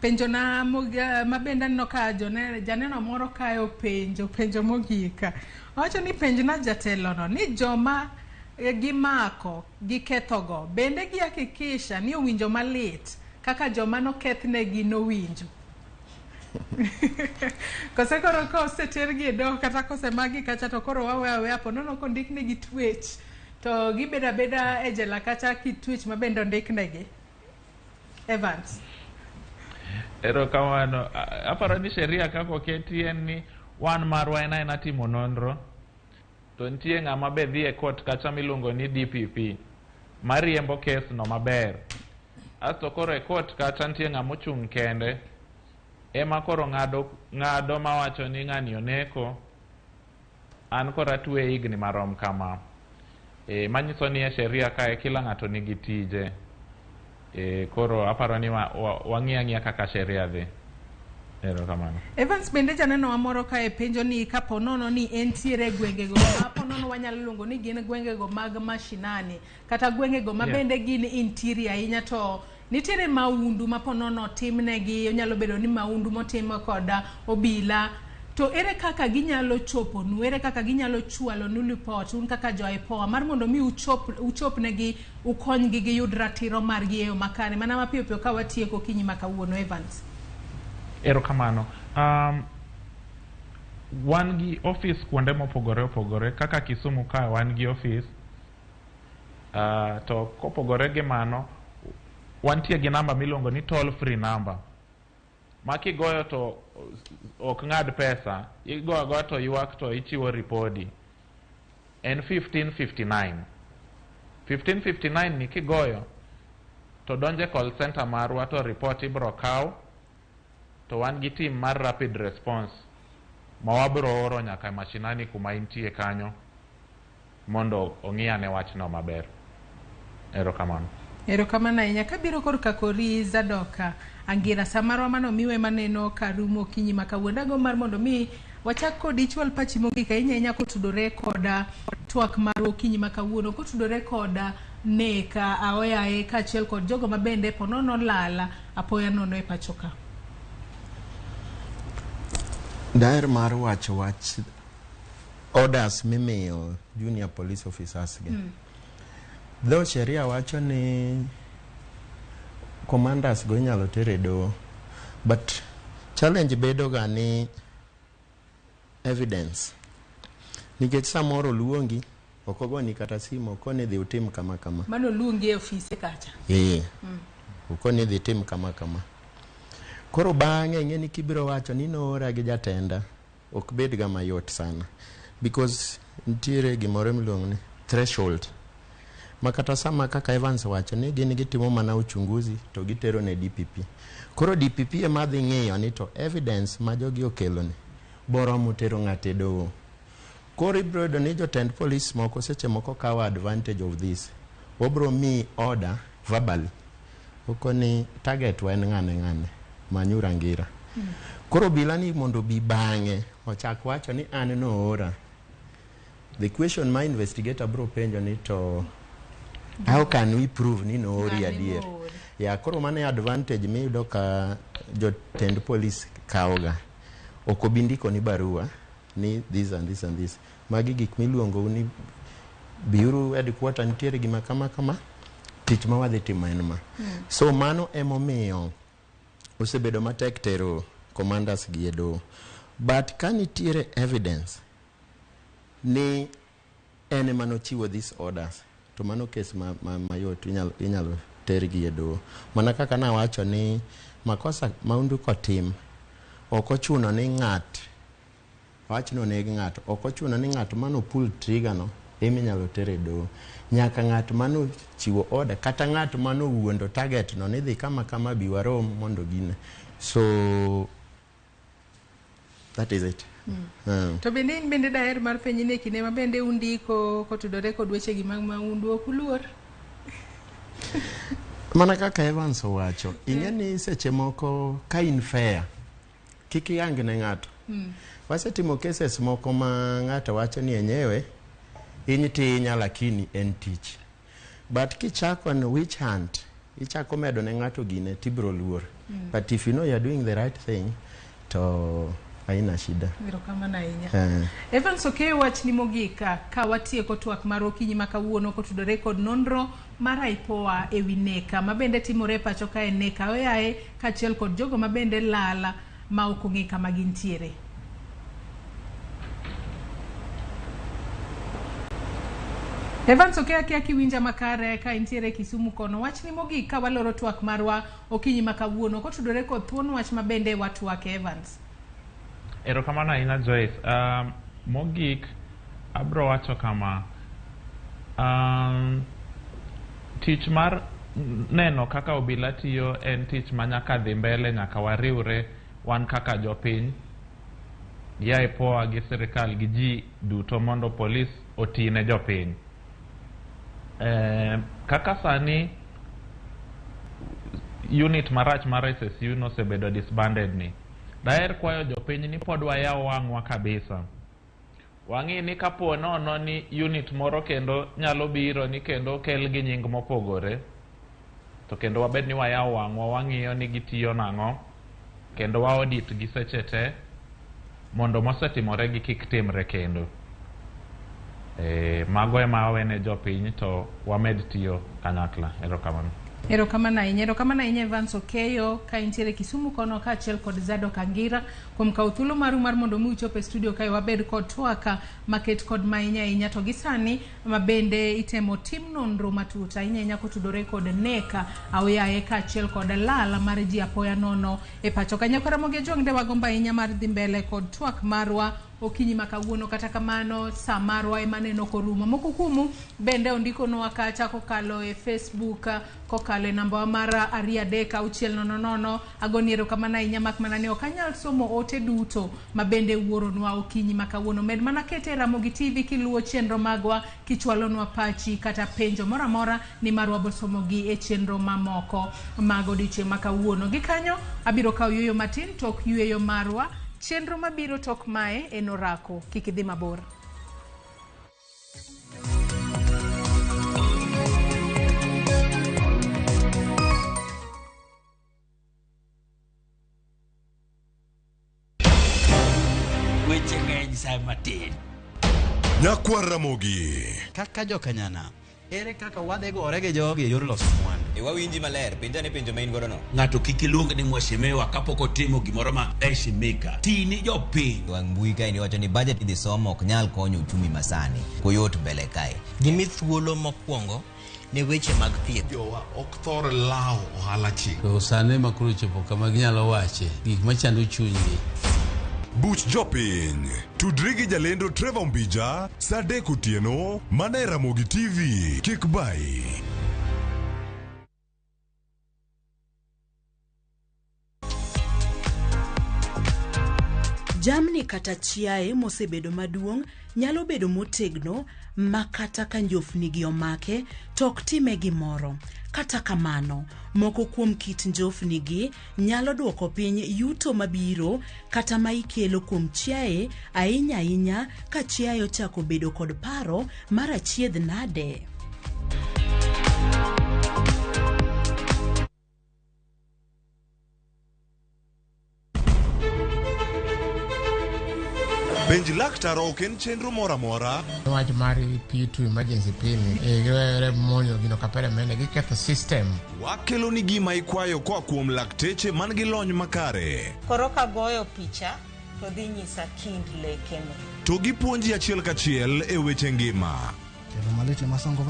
penjo na mabende no ka janeno moro kayo penjo mogika. Wacho ni penjo na jatelo no ni joma gimako gikethogo bende gihakikisha ni owinjo malit kaka joma no kethnegi nowinjo. Kose koro kosetergi e doho kata kose magi kacha to koro wawe apo nono kondiknegi twech to gibeda beda e jela kacha kitwech mabende ondiknegi. Evans. Erokamano. Aparo ni sheria kako ketien ni wan marwa en aena timo nonro. To ntie ng'ama be dhi e court kacha miluongo ni DPP mariembo kes no maber. Asto koro e court kacha ntie ng'ama ochung' kende ema koro ng'ado mawacho ni ng'ani oneko, an kora tuwe higni marom kama. Manyiso ni e sheria kae kila ng'ato nigi tije. Koro aparo ni wang'iya kaka sheria dhi. Erokamano. Evans bende janeno amoro kae penjo ni kapo nono ni entiere gwengego apo nono wanyalo luongo ni gin gwengego mag mashinani kata gwengego mabende gin interior ahinya to nitiere maundu mapo nono timnegi, onyalo bedo ni maundu motimo koda obila, to ere kaka ginyalo chopo nu, ere kaka ginyalo chwalo nu report un kaka jo IPOA mar mondo mi uchop negi, ukonygi gi yud ratiro margi e yo makare mana mapiyo piyo ka watieko kinyi makawuono. Evans. Erokamano. Wan gi office kuonde mopogore opogore kaka Kisumu ka wan gi office. To kopogore gi mano wantie gi namba miluongo ni toll free number. Ma kigoyo to ok ng'ad pesa, igoyo to ywak to ichiwo ripodi. En 1559. 1559 ni kigoyo to donje call center marwa to report ibro kaw to wan gi team mar rapid response ma wabro oro nyaka mashinani kuma intie kanyo mondo ong'iyane wachno maber. Erokamano. Erokamano ahinya. Kabiro korka kori Zadoka Angira samarwa mano miwe maneno karumo kinyi makawuonago mar mondo mi wachak kodi chwal pachi mogik ahinya kotudore koda twak mar kinyi makawuono, kotudore koda NEK aoyae kachiel kod jogo mabende ponono lala apoya nono e pachoka. Daer mar wacho wach orders mimiyo junior police officers gi. Though sheria wacho ni commanders go inyalo tere do, but challenge bedo ga ni evidence. Nikech samoro luongi okogoni kata simu koni dhi utim kama kama. Mano luongi e office kacha. Ukoni dhi tim kama kama. Koro bang'e ng'eni kibiro wacho ni noora gi jatenda ok bed ga mayot sana, because ntiere gimoro miluongo ni threshold. Makata sama kaka Evans wacho ni gin gitimo mana uchunguzi to gitero ne DPP. Koro DPP ema dhi ng'iyo ni to evidence ma jogi okelo ni boromo tero ng'ate doho. Koro ibro yudo ni jotend police moko seche moko kawo advantage of this. Obro mi order verbally. Okoni target wa en ng'ane manyura ngira. Koro bila ni mondo bi bang'e ochak wacho ni an no ora. The question my investigator bro penjo ni to how can we prove ni no ori adier? Ya koro mane advantage mi yudo ka jotend police kaoga. Okobindiko ni barua ni this and this and this. Magi gik miluongo ni biuru headquarter ntiere gima kama tich ma wadhi timo en ma. So mano emomiyo osebedo matek tero commanders gi e doho. But ka nitiere evidence ni en ema nochiwo these orders, to mano kes mayot inyalo ter gi e doho. Mana kaka nawacho ni makosa maundu kotim, ok ochuno ni wach no neg ng'ato, ok ochuno ni ng'ato mano pull trigger no iminyalo ter e doho. Nyaka ng'at mano chiwo order kata ng'at mano wuondo target no ni dhi kama bi warom mondo gine. So that is it. To bende daher mar penji ne kinde ma bende undiko kotudore kod weche gi mag maundu ok uluor. Mana kaka Evans owacho, ing'eni seche moko ka in fair kik yang ne ng'ato. Wasetimo cases moko ma ng'ato wacho ni enyewe tinya lakini en tich. But kichako no witch hunt, ichako medo ne ng'ato gine tibro luor. But if you know you're doing the right thing, to haina shida. Evans Okeyo, wach ni mogika ka watieko twak mar okinyi ma kawuono kotudore kod nonro mar IPOA e wi NEK ma bende timore pacho ka NEK oyae kaachiel kod jogo ma bende lala ma ok ong'e kama gintiere. Evans Okeyo kiwinja makare ka intiere Kisumu kono, wach ni mogik ka waloro twak marwa okinyi ma kawuono kotudore kod thuon wach ma bende watwak Evans. Erokamano ahinya Joyce. Mogik abro wacho kama, tich mar neno kaka obila tiyo en tich ma nyaka dhi mbele, nyaka wariwre wan kaka jopiny ya IPOA gi sirikal gi ji duto mondo polis otine jopiny. Kaka sani unit marach mar SSU nosebedo disbanded ni, daher kwayo jopiny ni pod wayaw wang'wa kabisa. Wang'i ni kapo nono ni unit moro kendo nyalo biro ni kendo kel gi nying mopogore, to kendo wabed ni wayaw wang'wa, wang'iyo ni gitiyo nang'o, kendo wa audit gi seche te mondo mosetimore gi kik timre kendo. Mago ema awene jopiny to wamed tiyo kanyakla. Erokamano. Erokamano ahinya Evans Okeyo ka intiere Kisumu kono kaachiel kod Zado Kangira kuom kawo thuolo mar mondo mi uchopo e studio kae wabed kod twaka maket kod ahinya to gisani ma bende itemo tim nonro matut ahinya kotudore kod NEK aoyaye kaachiel kod lala mar ji apoya nono e pacho ka. Nyakora moge jongde wagomba ahinya mar dhi mbele kod twak marwa okinyi ma kawuono, kata kamano sa marwa ema neno korumo. Moko kumu bende ondiko nwa kacha kokalo e Facebook, kokalo e namba mar 236000. Agoni erokamano ahinya mak mana ni ok anyal somo ote duto ma bende wuoronwa okinyi ma kawuono. Med mana kete Ramogi TV kiluwo chenro magwa kichwalonwa pachi kata penjo moro amora ni marwa bosomogi e chenro mamoko mag odiochieng' ma kawuono. Gikanyo abiro kawo yueyo matin tok yueyo marwa. Chenro mabiro tok mae en orako, kik idhi mabor. Weche ng'eny sa matin. Nyakwar Ramogi. Kaka jokanyana, ere kaka wadhi gore gi jogi e yor loso mwandu? Wawinji maler, penja ne penjo main godo no. Ng'ato kik iluong ni mwashemewa kapok otimo gimoro ma heshimika. Tini jopiny. Wang mbui kae ni wacho ni budget idhi somo ok nyal konyo uchumi masani. Koyot mbele kae. Gimi thuolo mokwongo ne weche mag thieth. Jowa ok thor lao ohala chik. To sane makuru chopo kama ginyalo wache gik machando chunygi. Buch jopiny. Tudri gi jalendo Trevor Mbija, Sadek Otieno, mana e Ramogi TV. Kik bai. Jamni kata chiaye mosebedo maduong' nyalo bedo motegno makata ka njofni gi omake tok time gimoro. Kata kamano, moko kuom kit njofni gi nyalo duoko piny yuto mabiro kata ma ikelo kuom chiaye ahinya ka chiaye ochako bedo kod paro mar achiedh nade. Penj laktar ok en chenro mora mora. Wach mar P2 emergency pin e monyo gino kapere mene giketho system. Wakelo ni gima ikwayo koa kuom lakteche man gi lony makare. Koro ka goyo picha to dhi nyisa kind lekeno. To gipuonji achiel kachiel e weche ngima. Malit masongo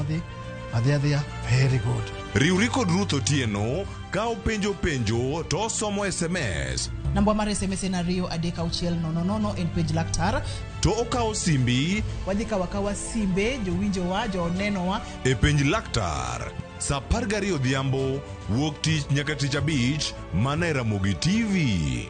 adhia very good. Riwri kod Ruth Otieno ka openjo to somo SMS. Namba mar SMS en 23600 en pej laktar. To okawo simbi wadhi kawa simbe jowinjowa jonenowa e penj laktar sa 12 odhiambo wuok tich nyaka tich abich mana e Ramogi TV.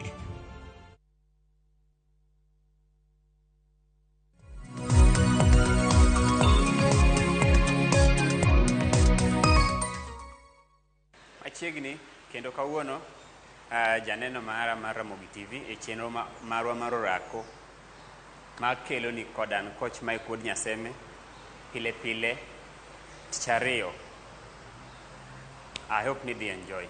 Machiegni kendo kawuono janeno mara mar Ramogi TV e chenro marwa mar orako makelo ni kodan coach Mike Wood Nyaseme pile tich ariyo. I hope ni dhi enjoy.